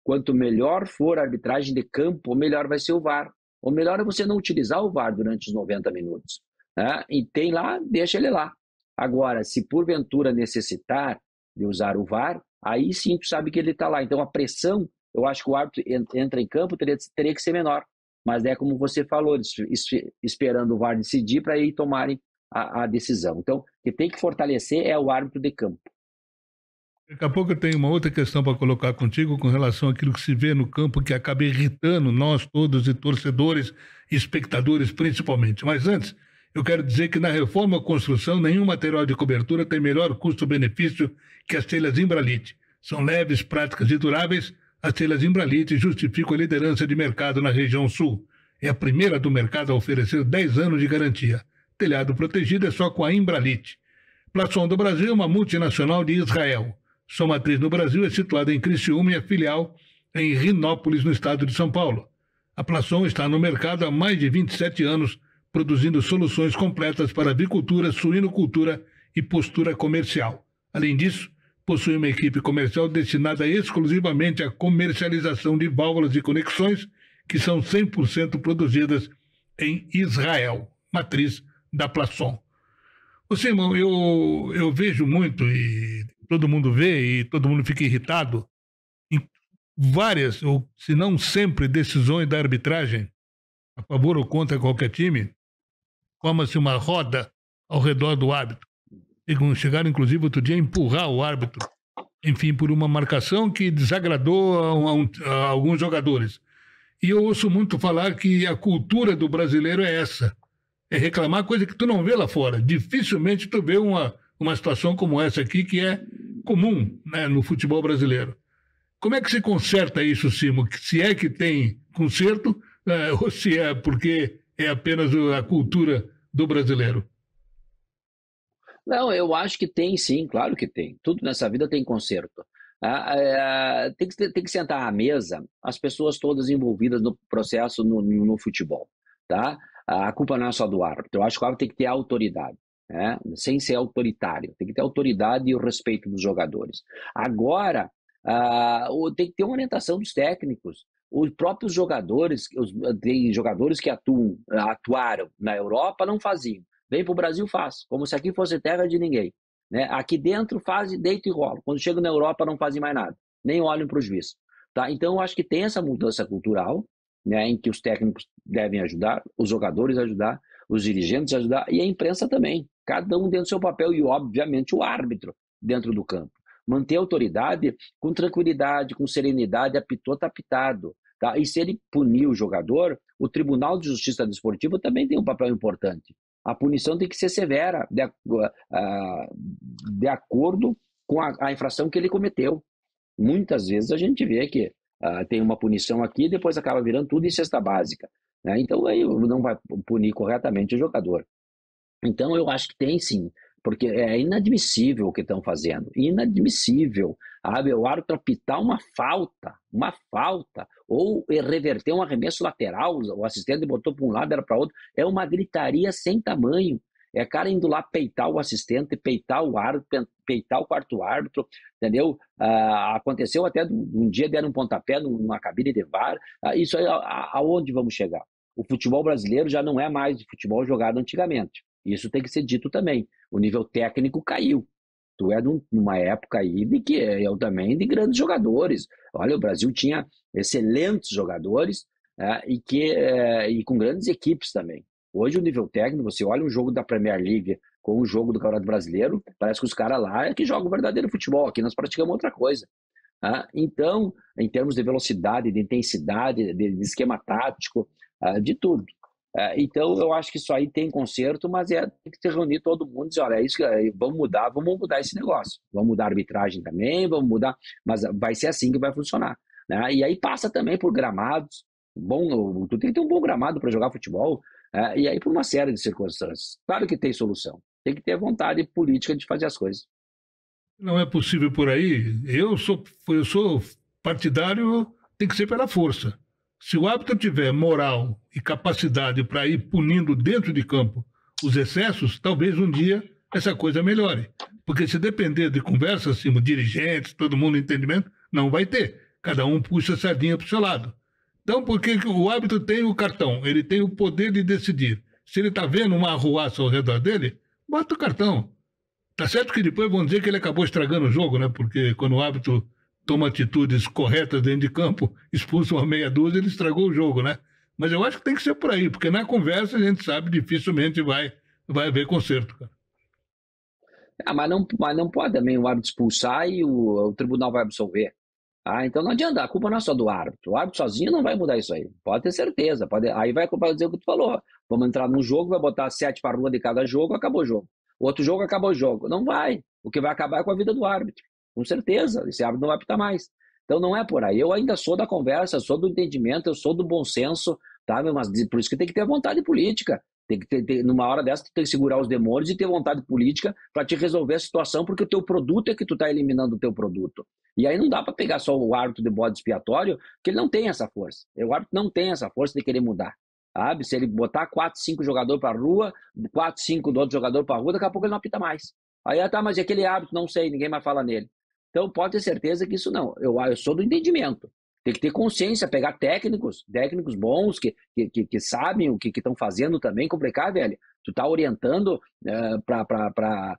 Quanto melhor for a arbitragem de campo, melhor vai ser o VAR. O melhor é você não utilizar o VAR durante os 90 minutos. Né? E tem lá, deixa ele lá. Agora, se porventura necessitar de usar o VAR, aí sim tu sabe que ele está lá. Então a pressão, eu acho que o árbitro entra em campo, teria que ser menor. Mas é como você falou, esperando o VAR decidir para aí tomarem a decisão. Então, o que tem que fortalecer é o árbitro de campo. Daqui a pouco eu tenho uma outra questão para colocar contigo com relação àquilo que se vê no campo que acaba irritando nós todos e torcedores e espectadores principalmente. Mas antes, eu quero dizer que na Reforma Construção nenhum material de cobertura tem melhor custo-benefício que as telhas Imbralite. São leves, práticas e duráveis. As telhas Imbralite justificam a liderança de mercado na região sul. É a primeira do mercado a oferecer 10 anos de garantia. Telhado protegido é só com a Imbralite. Plaçon do Brasil é uma multinacional de Israel. Sua matriz no Brasil é situada em Criciúma e a filial em Rinópolis, no estado de São Paulo. A Plaçon está no mercado há mais de 27 anos, produzindo soluções completas para avicultura, suinocultura e postura comercial. Além disso, possui uma equipe comercial destinada exclusivamente à comercialização de válvulas e conexões que são 100% produzidas em Israel, matriz da Plaçon. Ô Simão, eu vejo muito, e todo mundo vê, e todo mundo fica irritado, em várias, ou se não sempre, decisões da arbitragem, a favor ou contra qualquer time, forma-se uma roda ao redor do árbitro. Chegaram, inclusive, outro dia a empurrar o árbitro, enfim, por uma marcação que desagradou a alguns jogadores. E eu ouço muito falar que a cultura do brasileiro é essa, é reclamar coisa que tu não vê lá fora. Dificilmente tu vê uma situação como essa aqui, que é comum, né, no futebol brasileiro. Como é que se conserta isso, Simo? Se é que tem conserto, ou se é porque é apenas a cultura do brasileiro? Não, eu acho que tem sim, claro que tem. Tudo nessa vida tem conserto. Tem que sentar à mesa as pessoas todas envolvidas no processo no futebol. Tá? A culpa não é só do árbitro. Eu acho que o árbitro tem que ter autoridade, né? Sem ser autoritário. Tem que ter autoridade e o respeito dos jogadores. Agora, tem que ter uma orientação dos técnicos. Os próprios jogadores, tem jogadores que atuaram na Europa, não faziam. Vem para o Brasil, faz, como se aqui fosse terra de ninguém. Né? Aqui dentro fazem, deita e rola. Quando chega na Europa, não fazem mais nada. Nem olham para o juiz. Tá? Então, eu acho que tem essa mudança cultural, né, em que os técnicos devem ajudar, os jogadores ajudar, os dirigentes ajudar e a imprensa também. Cada um dentro do seu papel e, obviamente, o árbitro dentro do campo. Manter a autoridade com tranquilidade, com serenidade, apitou, tá apitado. Tá? E se ele punir o jogador, o Tribunal de Justiça Desportiva também tem um papel importante. A punição tem que ser severa, de acordo com a infração que ele cometeu. Muitas vezes a gente vê que tem uma punição aqui e depois acaba virando tudo em cesta básica. Né? Então aí não vai punir corretamente o jogador. Então eu acho que tem sim, porque é inadmissível o que estão fazendo. Inadmissível. O árbitro apitar uma falta, ou reverter um arremesso lateral, o assistente botou para um lado, era para outro, é uma gritaria sem tamanho. É cara indo lá peitar o assistente, peitar o árbitro, peitar o quarto árbitro, entendeu? Aconteceu até um dia deram um pontapé numa cabine de VAR. Isso aí, aonde vamos chegar? O futebol brasileiro já não é mais de futebol jogado antigamente. Isso tem que ser dito também. O nível técnico caiu. Tu é numa época aí de que eu também de grandes jogadores. Olha, o Brasil tinha excelentes jogadores, e com grandes equipes também. Hoje o nível técnico, você olha um jogo da Premier League com o jogo do Campeonato Brasileiro, parece que os caras lá é que jogam o verdadeiro futebol, aqui nós praticamos outra coisa. Então, em termos de velocidade, de intensidade, de esquema tático, de tudo. Então, eu acho que isso aí tem conserto, mas tem que se reunir todo mundo e dizer, olha, isso, vamos mudar esse negócio. Vamos mudar a arbitragem também, vamos mudar, mas vai ser assim que vai funcionar. Né? E aí passa também por gramados. Tu tem que ter um bom gramado para jogar futebol, e aí por uma série de circunstâncias. Claro que tem solução. Tem que ter vontade política de fazer as coisas. Não é possível por aí. Eu sou partidário, tem que ser pela força. Se o árbitro tiver moral e capacidade para ir punindo dentro de campo os excessos, talvez um dia essa coisa melhore. Porque se depender de conversa acima, dirigentes, todo mundo entendimento, não vai ter. Cada um puxa a sardinha para o seu lado. Então, porque o árbitro tem o cartão, ele tem o poder de decidir. Se ele está vendo uma arruaça ao redor dele, bota o cartão. Tá certo que depois vão dizer que ele acabou estragando o jogo, né? Porque quando o árbitro toma atitudes corretas dentro de campo, expulsa uma meia dúzia, ele estragou o jogo, né? Mas eu acho que tem que ser por aí, porque na conversa a gente sabe dificilmente vai haver conserto, cara. Mas não pode também o árbitro expulsar e o tribunal vai absolver. Então não adianta, a culpa não é só do árbitro. O árbitro sozinho não vai mudar isso aí. Pode ter certeza. Aí vai dizer o que tu falou. Vamos entrar num jogo, vai botar 7 para a rua de cada jogo, acabou o jogo. Outro jogo, acabou o jogo. Não vai. O que vai acabar é com a vida do árbitro. Com certeza. Esse árbitro não vai apitar mais. Então não é por aí. Eu ainda sou da conversa, sou do entendimento, eu sou do bom senso, tá? Mas por isso que tem que ter vontade política. Tem que ter, numa hora dessa, tu tem que segurar os demônios e ter vontade política para te resolver a situação, porque o teu produto é que tu tá eliminando o teu produto. E aí não dá para pegar só o árbitro de bode expiatório, porque ele não tem essa força. O árbitro não tem essa força de querer mudar. Sabe? Se ele botar 4, 5 jogadores para a rua, 4, 5 do outro jogador para a rua, daqui a pouco ele não apita mais. Aí, mas e aquele árbitro? Não sei, ninguém mais fala nele. Então pode ter certeza que isso não. Eu sou do entendimento. Tem que ter consciência, pegar técnicos bons, que sabem o que estão fazendo também, complicar, velho. Tu tá orientando para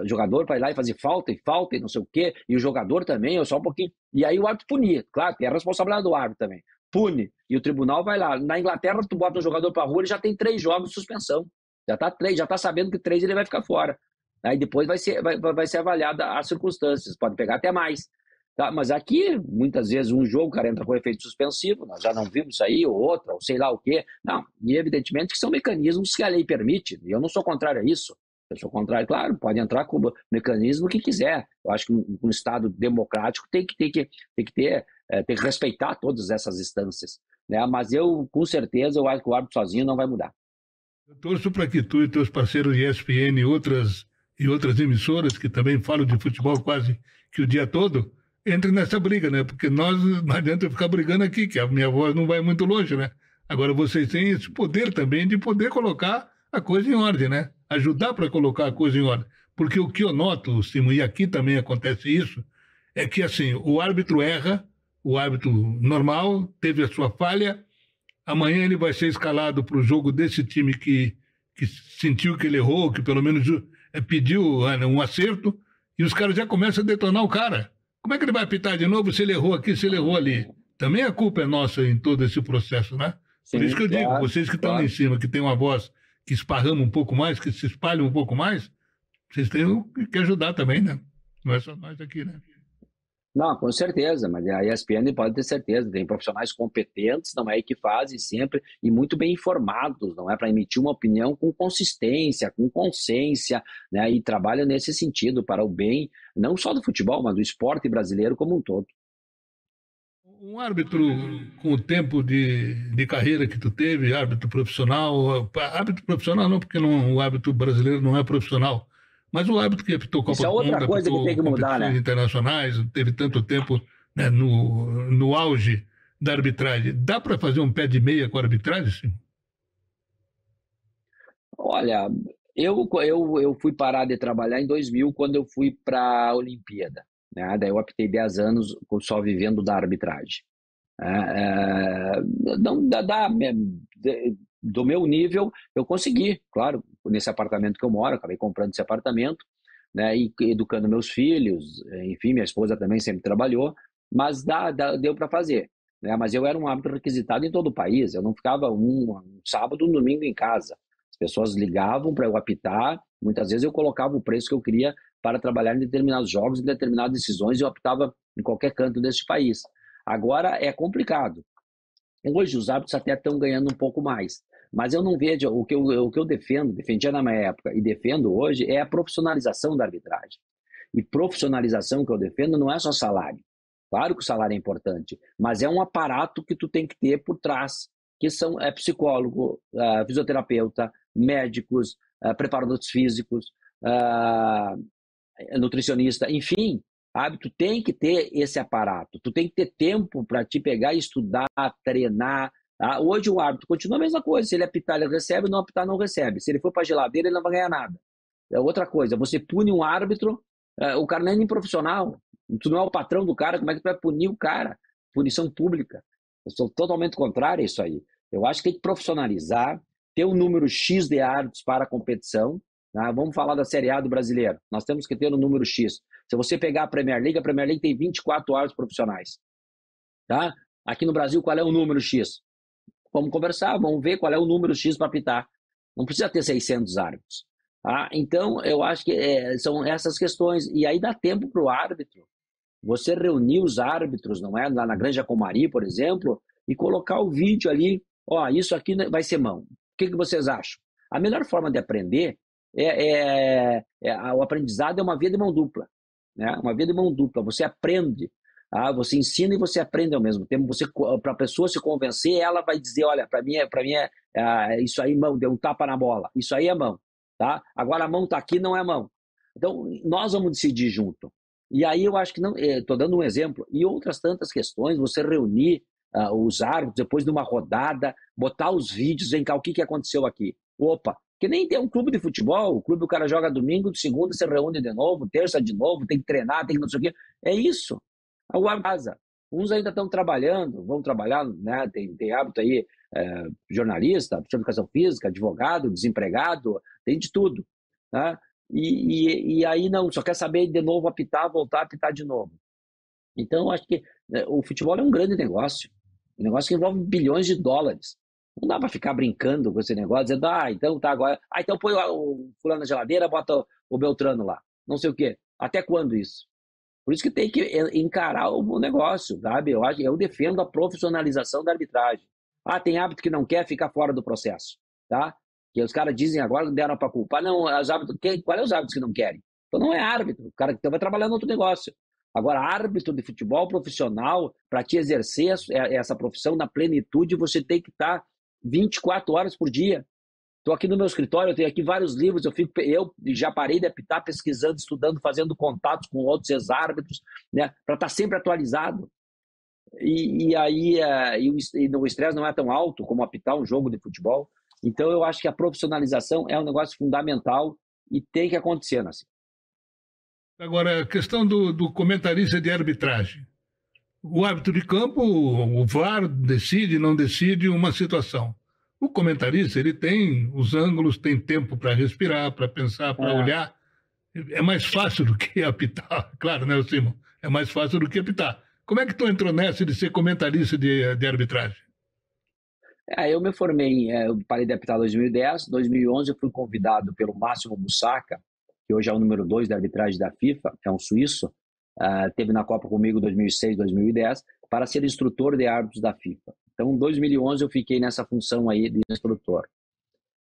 jogador para ir lá e fazer falta e não sei o quê, e o jogador também, só um pouquinho. E aí o árbitro punir, claro, tem a responsabilidade do árbitro também. Pune, e o tribunal vai lá. Na Inglaterra, tu bota um jogador para rua, ele já tem 3 jogos de suspensão. Já tá sabendo que 3 ele vai ficar fora. Aí depois vai ser avaliada as circunstâncias, pode pegar até mais. Tá? Mas aqui, muitas vezes, um jogo, o cara entra com efeito suspensivo, nós já não vimos isso aí, ou outra, ou sei lá o quê. Não, e evidentemente que são mecanismos que a lei permite, e eu não sou contrário a isso. Eu sou contrário, claro, pode entrar com o mecanismo que quiser. Eu acho que um Estado democrático tem que respeitar todas essas instâncias. Né? Mas com certeza, eu acho que o árbitro sozinho não vai mudar. Eu torço para que tu e teus parceiros de ESPN e outras emissoras que também falam de futebol quase que o dia todo, entrem nessa briga, né? Porque não adianta eu ficar brigando aqui, que a minha voz não vai muito longe, né? Agora vocês têm esse poder também de poder colocar a coisa em ordem, né? Ajudar para colocar a coisa em ordem. Porque o que eu noto, Simão, e aqui também acontece isso, é que assim, o árbitro erra, o árbitro normal teve a sua falha, amanhã ele vai ser escalado para o jogo desse time que sentiu que ele errou, que pelo menos pediu um acerto, e os caras já começam a detonar o cara. Como é que ele vai apitar de novo se ele errou aqui, se ele errou ali? Também a culpa é nossa em todo esse processo, né? Sim, por isso que eu digo, vocês que estão lá em cima, que têm uma voz que esparrama um pouco mais, que se espalha um pouco mais, vocês têm que ajudar também, né? Não é só nós aqui, né? Não, com certeza, mas a ESPN pode ter certeza, tem profissionais competentes, não é, que fazem sempre, e muito bem informados, não é, para emitir uma opinião com consistência, com consciência, né, e trabalham nesse sentido para o bem, não só do futebol, mas do esporte brasileiro como um todo. Um árbitro com o tempo de carreira que tu teve, árbitro profissional não, porque o árbitro brasileiro não é profissional, mas o árbitro que apitou Copa do Mundo, apitou competições internacionais, teve tanto tempo, né, no auge da arbitragem. Dá para fazer um pé de meia com a arbitragem, sim? Olha, eu fui parar de trabalhar em 2000, quando eu fui para a Olimpíada. Né? Daí eu apitei 10 anos só vivendo da arbitragem. Não dá do meu nível, eu consegui, claro, nesse apartamento que eu moro, acabei comprando esse apartamento, né, e educando meus filhos, enfim, minha esposa também sempre trabalhou, mas deu para fazer. né? Mas eu era um árbitro requisitado em todo o país. Eu não ficava um sábado, um domingo em casa. As pessoas ligavam para eu apitar. Muitas vezes eu colocava o preço que eu queria para trabalhar em determinados jogos, em determinadas decisões, e eu apitava em qualquer canto deste país. Agora é complicado. Hoje os árbitros até estão ganhando um pouco mais, mas eu não vejo, o que eu defendo, defendia na minha época e defendo hoje, é a profissionalização da arbitragem. E profissionalização que eu defendo não é só salário. Claro que o salário é importante, mas é um aparato que tu tem que ter por trás, que são psicólogo, fisioterapeuta, médicos, preparadores físicos, nutricionista, enfim, sabe? Tu tem que ter esse aparato, tu tem que ter tempo para te pegar e estudar, treinar. Tá? Hoje o árbitro continua a mesma coisa, se ele apitar ele recebe, não apitar não recebe. Se ele for para a geladeira ele não vai ganhar nada. É outra coisa, você pune um árbitro, o cara não é nem profissional, tu não é o patrão do cara, como é que tu vai punir o cara? Punição pública. Eu sou totalmente contrário a isso aí. Eu acho que tem que profissionalizar, ter um número X de árbitros para a competição. Tá? Vamos falar da Série A do brasileiro. Nós temos que ter um número X. Se você pegar a Premier League tem 24 árbitros profissionais. Tá? Aqui no Brasil, qual é o número X? Vamos conversar, vamos ver qual é o número X para apitar. Não precisa ter 600 árbitros. Tá? Então, eu acho que são essas questões. E aí dá tempo para o árbitro. Você reunir os árbitros, não é? Lá na Granja Comari, por exemplo, e colocar o vídeo ali. Ó, isso aqui vai ser mão. O que vocês acham? A melhor forma de aprender o aprendizado é uma via de mão dupla, né? Uma via de mão dupla. Você aprende, você ensina e você aprende ao mesmo tempo. Para a pessoa se convencer, ela vai dizer, olha, para mim isso aí mão, deu um tapa na bola, isso aí é mão, tá? Agora a mão está aqui, não é mão. Então nós vamos decidir junto. E aí eu acho que não, estou dando um exemplo e outras tantas questões. Você reunir os árbitros depois de uma rodada, botar os vídeos, vem cá, o que aconteceu aqui? Opa, que nem tem um clube de futebol, o clube o cara joga domingo, de segunda você reúne de novo, terça de novo, tem que treinar, tem que não sei o quê. É isso. Agora, casa. Uns ainda estão trabalhando, vão trabalhar, né? Tem hábito aí, jornalista, professor de educação física, advogado, desempregado, tem de tudo. Tá? E aí não, só quer saber de novo apitar, voltar a apitar de novo. Então, eu acho que o futebol é um grande negócio. Um negócio que envolve bilhões de dólares. Não dá para ficar brincando com esse negócio, dizendo, então tá agora. Então põe o fulano na geladeira, bota o Beltrano lá. Não sei o quê. Até quando isso? Por isso que tem que encarar o negócio, sabe? Eu defendo a profissionalização da arbitragem. Tem árbitro que não quer ficar fora do processo, tá? Que os caras dizem agora que deram para culpar. Não, qual é os árbitros que não querem? Então não é árbitro. O cara vai trabalhar no outro negócio. Agora, árbitro de futebol profissional, para te exercer essa profissão na plenitude, você tem que estar 24 horas por dia. Estou aqui no meu escritório, eu tenho aqui vários livros, eu já parei de apitar, pesquisando, estudando, fazendo contatos com outros ex-árbitros, né, para estar sempre atualizado. E aí o estresse não é tão alto como apitar um jogo de futebol. Então, eu acho que a profissionalização é um negócio fundamental e tem que acontecer, assim. Agora, a questão do comentarista de arbitragem. O árbitro de campo, o VAR decide, não decide uma situação. O comentarista, ele tem os ângulos, tem tempo para respirar, para pensar, para olhar. É mais fácil do que apitar. Claro, né, Simon? É mais fácil do que apitar. Como é que tu entrou nessa de ser comentarista de arbitragem? Eu me formei, eu parei de apitar em 2010. Em 2011 eu fui convidado pelo Máximo Bussaca, que hoje é o número 2 da arbitragem da FIFA, é um suíço, teve na Copa comigo em 2006, 2010, para ser instrutor de árbitros da FIFA. Então, em 2011 eu fiquei nessa função aí de instrutor.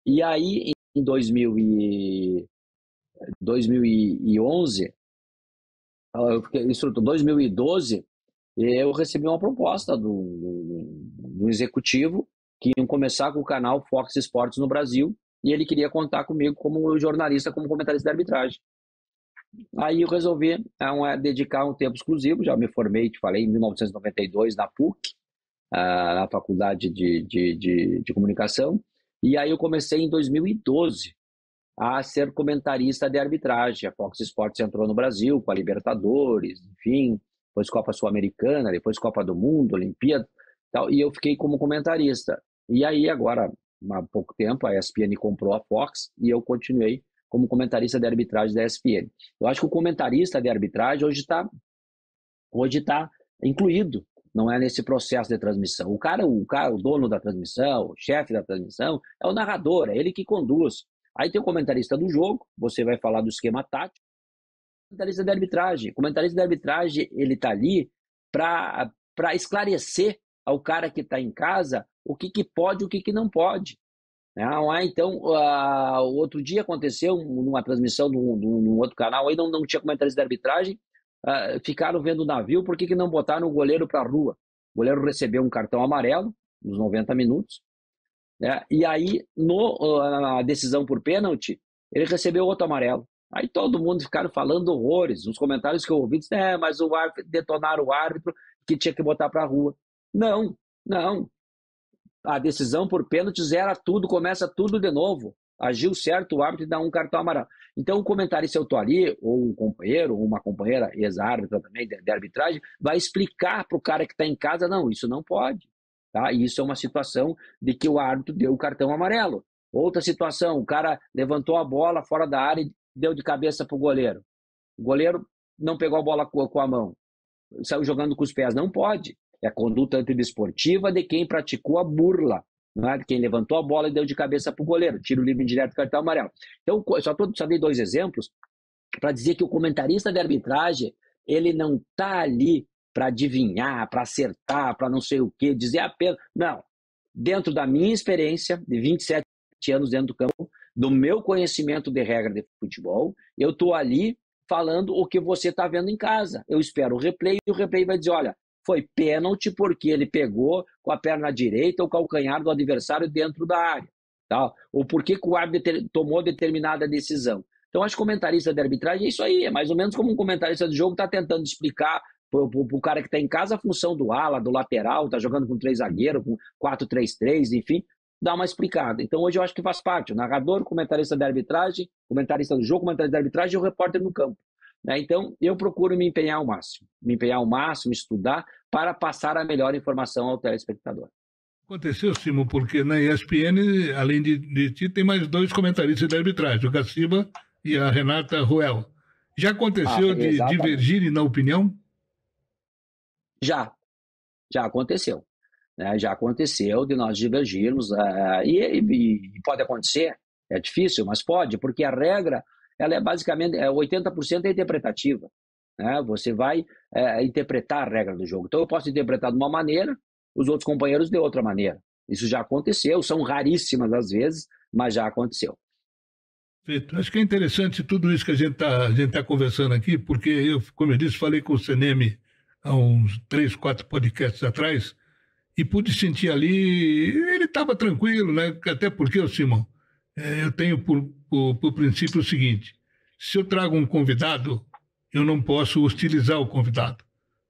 E aí, em 2011, eu fiquei instrutor. 2012, eu recebi uma proposta do executivo que iam começar com o canal Fox Sports no Brasil, e ele queria contar comigo como jornalista, como comentarista de arbitragem. Aí eu resolvi dedicar um tempo exclusivo, já me formei, te falei, em 1992 na PUC, na Faculdade de Comunicação, e aí eu comecei em 2012 a ser comentarista de arbitragem. A Fox Sports entrou no Brasil com a Libertadores, enfim, depois Copa Sul-Americana, depois Copa do Mundo, Olimpíada, tal, e eu fiquei como comentarista. E aí agora, há pouco tempo, a ESPN comprou a Fox e eu continuei como comentarista de arbitragem da ESPN. Eu acho que o comentarista de arbitragem hoje está incluído não é nesse processo de transmissão. O dono da transmissão, o chefe da transmissão, é o narrador, é ele que conduz. Aí tem o comentarista do jogo, você vai falar do esquema tático, o comentarista de arbitragem. O comentarista de arbitragem, ele está ali para esclarecer ao cara que está em casa o que pode e o que não pode. Então, outro dia aconteceu numa transmissão num outro canal, aí não tinha comentarista de arbitragem, ficaram vendo o navio, por que não botaram o goleiro para a rua? O goleiro recebeu um cartão amarelo nos 90 minutos, né? E aí, na decisão por pênalti, ele recebeu outro amarelo. Aí todo mundo ficaram falando horrores. Nos comentários que eu ouvi, disseram, mas o árbitro, detonaram o árbitro que tinha que botar para a rua. Não. A decisão por pênalti zera tudo, começa tudo de novo. Agiu certo o árbitro e dá um cartão amarelo. Então o comentarista, eu estou ali, ou um companheiro, ou uma companheira ex-árbitra também de arbitragem, vai explicar para o cara que está em casa, não, isso não pode. Tá? E isso é uma situação de que o árbitro deu o cartão amarelo. Outra situação, o cara levantou a bola fora da área e deu de cabeça para o goleiro. O goleiro não pegou a bola com a mão, saiu jogando com os pés. Não pode. É a conduta antidesportiva de quem praticou a burla, não é? De quem levantou a bola e deu de cabeça para o goleiro. Tiro livre indireto, cartão amarelo. Então, só dei 2 exemplos para dizer que o comentarista de arbitragem, ele não está ali para adivinhar, para acertar, para não sei o quê, dizer apenas... Não. Dentro da minha experiência, de 27 anos dentro do campo, do meu conhecimento de regra de futebol, eu estou ali falando o que você está vendo em casa. Eu espero o replay e o replay vai dizer, olha, foi pênalti porque ele pegou com a perna direita o calcanhar do adversário dentro da área. Tá? Ou por que o árbitro tomou determinada decisão. Então, acho que comentarista de arbitragem é isso aí. É mais ou menos como um comentarista de jogo está tentando explicar para o cara que está em casa a função do ala, do lateral, está jogando com 3 zagueiros, com 4-3-3, enfim, dá uma explicada. Então, hoje eu acho que faz parte. O narrador, o comentarista de arbitragem, comentarista do jogo, comentarista de arbitragem e o repórter no campo. Então, eu procuro me empenhar ao máximo, estudar para passar a melhor informação ao telespectador. Aconteceu, Simon, porque na ESPN, além de ti, tem mais 2 comentaristas de arbitragem, o Gaciba e a Renata Ruel. Já aconteceu de divergirem na opinião? Já aconteceu. Já aconteceu de nós divergirmos, e pode acontecer, é difícil, mas pode, porque a regra, ela é basicamente, 80% é interpretativa. Você vai interpretar a regra do jogo. Então eu posso interpretar de uma maneira, os outros companheiros de outra maneira. Isso já aconteceu, são raríssimas às vezes, mas já aconteceu. Feito. Acho que é interessante tudo isso que a gente tá conversando aqui, porque eu, como eu disse, falei com o CNM há uns 3, 4 podcasts atrás, e pude sentir ali, ele estava tranquilo, né? Até porque, Simão, eu tenho por princípio o seguinte, se eu trago um convidado, eu não posso hostilizar o convidado,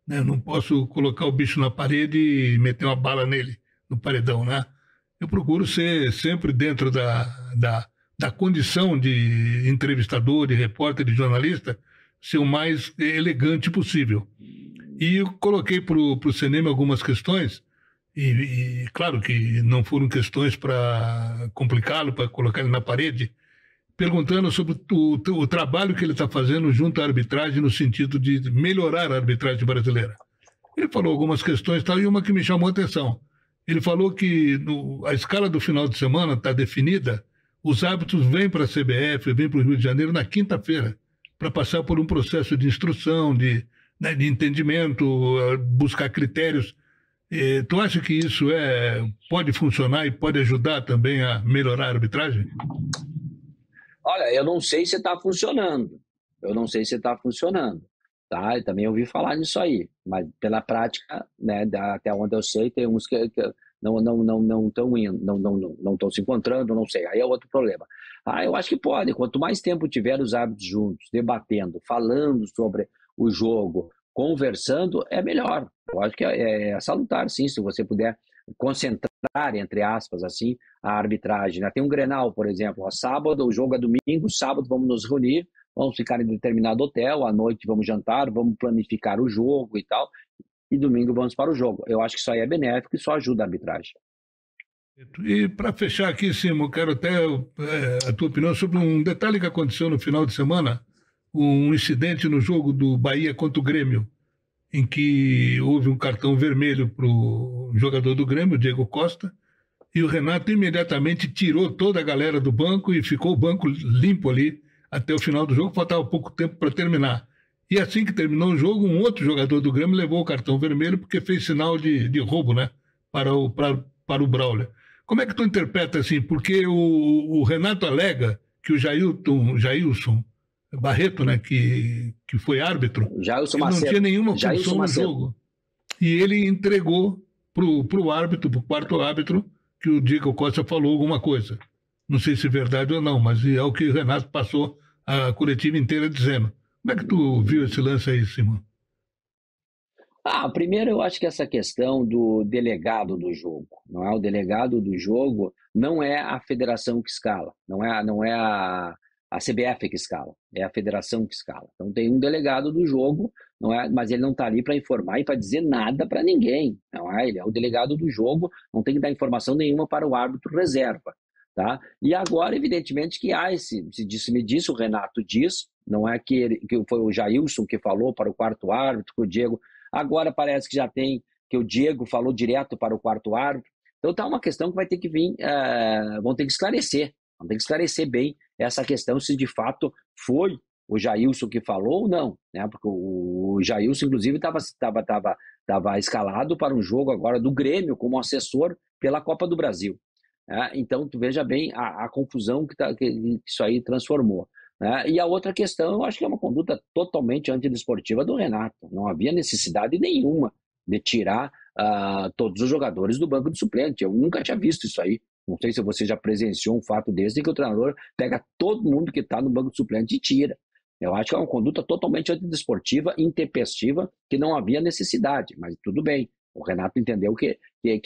né? Eu não posso colocar o bicho na parede e meter uma bala nele, no paredão, né? Eu procuro ser sempre dentro da condição de entrevistador, de repórter, de jornalista, ser o mais elegante possível. E eu coloquei para o cinema algumas questões, e claro que não foram questões para complicá-lo, para colocar ele na parede, perguntando sobre o trabalho que ele está fazendo junto à arbitragem no sentido de melhorar a arbitragem brasileira. Ele falou algumas questões tal, e uma que me chamou a atenção. Ele falou que a escala do final de semana está definida, os árbitros vêm para a CBF, vêm para o Rio de Janeiro na quinta-feira, para passar por um processo de instrução, de entendimento, buscar critérios. Tu acha que isso pode funcionar e pode ajudar também a melhorar a arbitragem? Olha, eu não sei se está funcionando. Tá? Eu também ouvi falar nisso aí. Mas pela prática, né, até onde eu sei, tem uns que não estão indo, não estão se encontrando, não sei. Aí é outro problema. Eu acho que pode. Quanto mais tempo tiver os árbitros juntos, debatendo, falando sobre o jogo, conversando, é melhor. Eu acho que é salutar, sim, se você puder concentrar, entre aspas, assim, a arbitragem. Tem um Grenal, por exemplo, sábado, o jogo é domingo, sábado vamos nos reunir, vamos ficar em determinado hotel, à noite vamos jantar, vamos planificar o jogo e tal, e domingo vamos para o jogo. Eu acho que isso aí é benéfico e só ajuda a arbitragem. E para fechar aqui, Simon, quero até a tua opinião sobre um detalhe que aconteceu no final de semana, um incidente no jogo do Bahia contra o Grêmio, em que houve um cartão vermelho para o jogador do Grêmio, o Diego Costa, e o Renato imediatamente tirou toda a galera do banco e ficou o banco limpo ali até o final do jogo, faltava pouco tempo para terminar. E assim que terminou o jogo, um outro jogador do Grêmio levou o cartão vermelho porque fez sinal de roubo, né, para o Braulio. Como é que tu interpreta assim? Porque o Renato alega que o Jailson Barreto, né, que foi árbitro, Jailson ele não Macedo. tinha nenhuma Jailson função no Macedo. jogo. E ele entregou pro árbitro, pro quarto árbitro, que o Diego Costa falou alguma coisa. Não sei se é verdade ou não, mas é o que o Renato passou a coletiva inteira dizendo. Como é que tu viu esse lance aí, Simão? Primeiro eu acho que essa questão do delegado do jogo, não é? O delegado do jogo não é a federação que escala, não é a CBF que escala, é a federação que escala. Então tem um delegado do jogo, não é? Mas ele não está ali para informar e para dizer nada para ninguém, não é? Ele é o delegado do jogo, não tem que dar informação nenhuma para o árbitro reserva, tá? E agora, evidentemente, que há me disse, o Renato diz, não é que foi o Jailson que falou para o quarto árbitro, que o Diego. Agora parece que já tem, que o Diego falou direto para o quarto árbitro. Então tá uma questão que vai ter que vir, vão ter que esclarecer bem essa questão, se de fato foi o Jailson que falou ou não, né? Porque o Jailson, inclusive, estava escalado para um jogo agora do Grêmio como assessor pela Copa do Brasil. Né? Então tu veja bem a confusão que isso aí transformou. Né? E a outra questão, eu acho que é uma conduta totalmente antidesportiva do Renato. Não havia necessidade nenhuma de tirar todos os jogadores do banco de suplente. Eu nunca tinha visto isso aí. Não sei se você já presenciou um fato desse, que o treinador pega todo mundo que está no banco de suplente e tira. Eu acho que é uma conduta totalmente antidesportiva, intempestiva, que não havia necessidade, mas tudo bem. O Renato entendeu que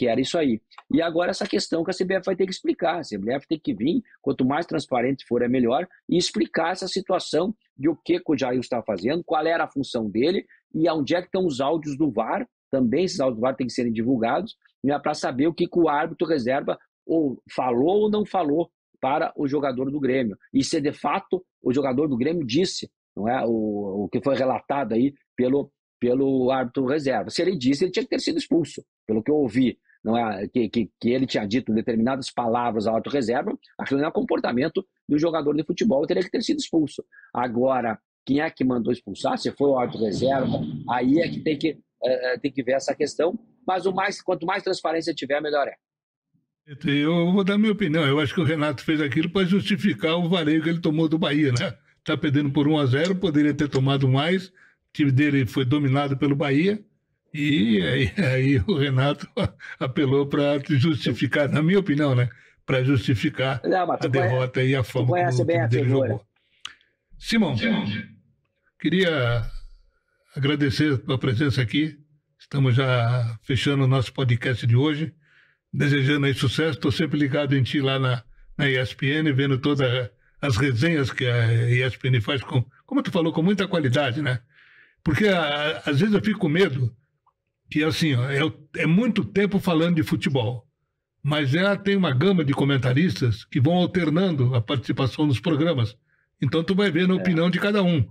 era isso aí. E agora essa questão que a CBF vai ter que explicar. A CBF tem que vir, quanto mais transparente for é melhor, e explicar essa situação de o que o Jair está fazendo, qual era a função dele e onde é que estão os áudios do VAR. Também esses áudios do VAR têm que serem divulgados, para saber o que o árbitro reserva ou falou ou não falou para o jogador do Grêmio. E se de fato o jogador do Grêmio disse, não é, o que foi relatado aí pelo árbitro reserva. Se ele disse, ele tinha que ter sido expulso. Pelo que eu ouvi, não é, que ele tinha dito determinadas palavras ao árbitro reserva, aquilo não é comportamento do jogador de futebol, teria que ter sido expulso. Agora, quem é que mandou expulsar? Se foi o árbitro reserva, aí é que tem que ver essa questão, mas quanto mais transparência tiver, melhor é. Eu vou dar minha opinião. Eu acho que o Renato fez aquilo para justificar o vareio que ele tomou do Bahia, né? Está perdendo por 1-0, poderia ter tomado mais. O time dele foi dominado pelo Bahia. E aí o Renato apelou para justificar, na minha opinião, né? Para justificar a derrota e a forma como o time dele jogou. Simão, queria agradecer a tua presença aqui. Estamos já fechando o nosso podcast de hoje. Desejando aí sucesso, estou sempre ligado em ti lá na ESPN, vendo todas as resenhas que a ESPN faz, como tu falou, com muita qualidade, né? Porque às vezes eu fico com medo que, assim, é muito tempo falando de futebol, mas ela tem uma gama de comentaristas que vão alternando a participação nos programas. Então tu vai vendo a opinião de cada um.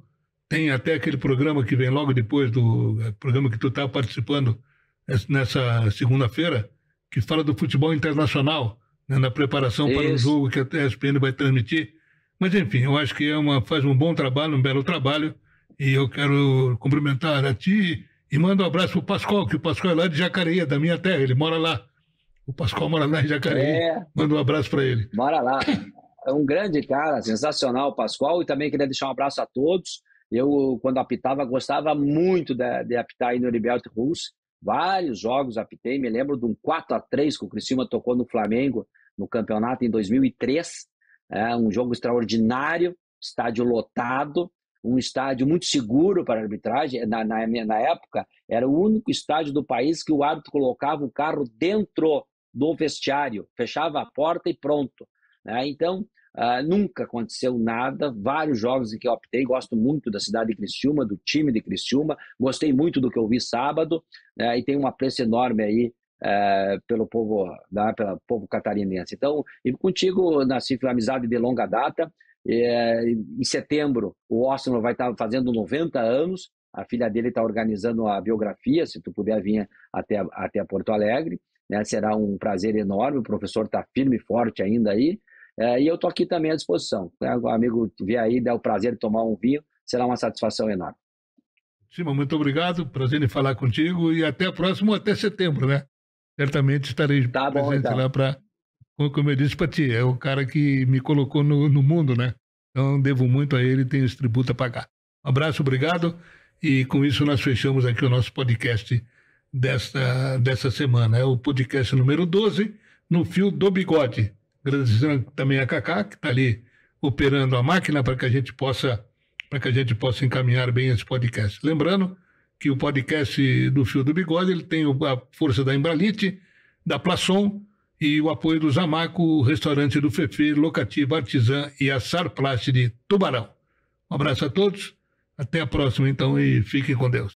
Tem até aquele programa que vem logo depois do programa que tu está participando nessa segunda-feira, que fala do futebol internacional, né, na preparação para o jogo que a ESPN vai transmitir. Mas, enfim, eu acho que faz um bom trabalho, um belo trabalho, e eu quero cumprimentar a ti e mando um abraço para o Pascoal, que o Pascoal é lá de Jacareí, da minha terra, ele mora lá. O Pascoal mora lá em Jacareí. Manda um abraço para ele. Mora lá. É um grande cara, sensacional o Pascoal, e também queria deixar um abraço a todos. Eu, quando apitava, gostava muito de apitar aí no Heriberto Russo. Vários jogos apitei, me lembro de um 4-3 que o Criciúma tocou no Flamengo no campeonato em 2003, um jogo extraordinário, estádio lotado, um estádio muito seguro para a arbitragem. Na época, era o único estádio do país que o árbitro colocava o carro dentro do vestiário, fechava a porta e pronto. Então, nunca aconteceu nada, vários jogos em que eu optei, gosto muito da cidade de Criciúma, do time de Criciúma, gostei muito do que eu vi sábado, e tenho um apreço enorme aí pelo povo catarinense. Então, e contigo, Nassif, amizade de longa data. Em setembro, o Arsenal vai estar fazendo 90 anos, A filha dele está organizando a biografia, se tu puder vir até Porto Alegre, né? Será um prazer enorme, o professor está firme e forte ainda aí, e eu estou aqui também à disposição. O amigo vier aí, der o prazer de tomar um vinho, será uma satisfação enorme. Simão, muito obrigado, prazer em falar contigo e até a próxima, até setembro, né? Certamente estarei presente então. lá para, como eu disse para ti, é o cara que me colocou no mundo, né? Então devo muito a ele e tenho esse tributo a pagar. Um abraço, obrigado, e com isso nós fechamos aqui o nosso podcast dessa semana. É o podcast número 12, No Fio do Bigode. Agradecendo também a Cacá, que está ali operando a máquina para que a gente possa encaminhar bem esse podcast. Lembrando que o podcast do Fio do Bigode ele tem a força da Embralite, da Plaçon e o apoio do Zamaco, o restaurante do Fefe, Locativa Artesã e a Sarplast de Tubarão. Um abraço a todos, até a próxima então e fiquem com Deus.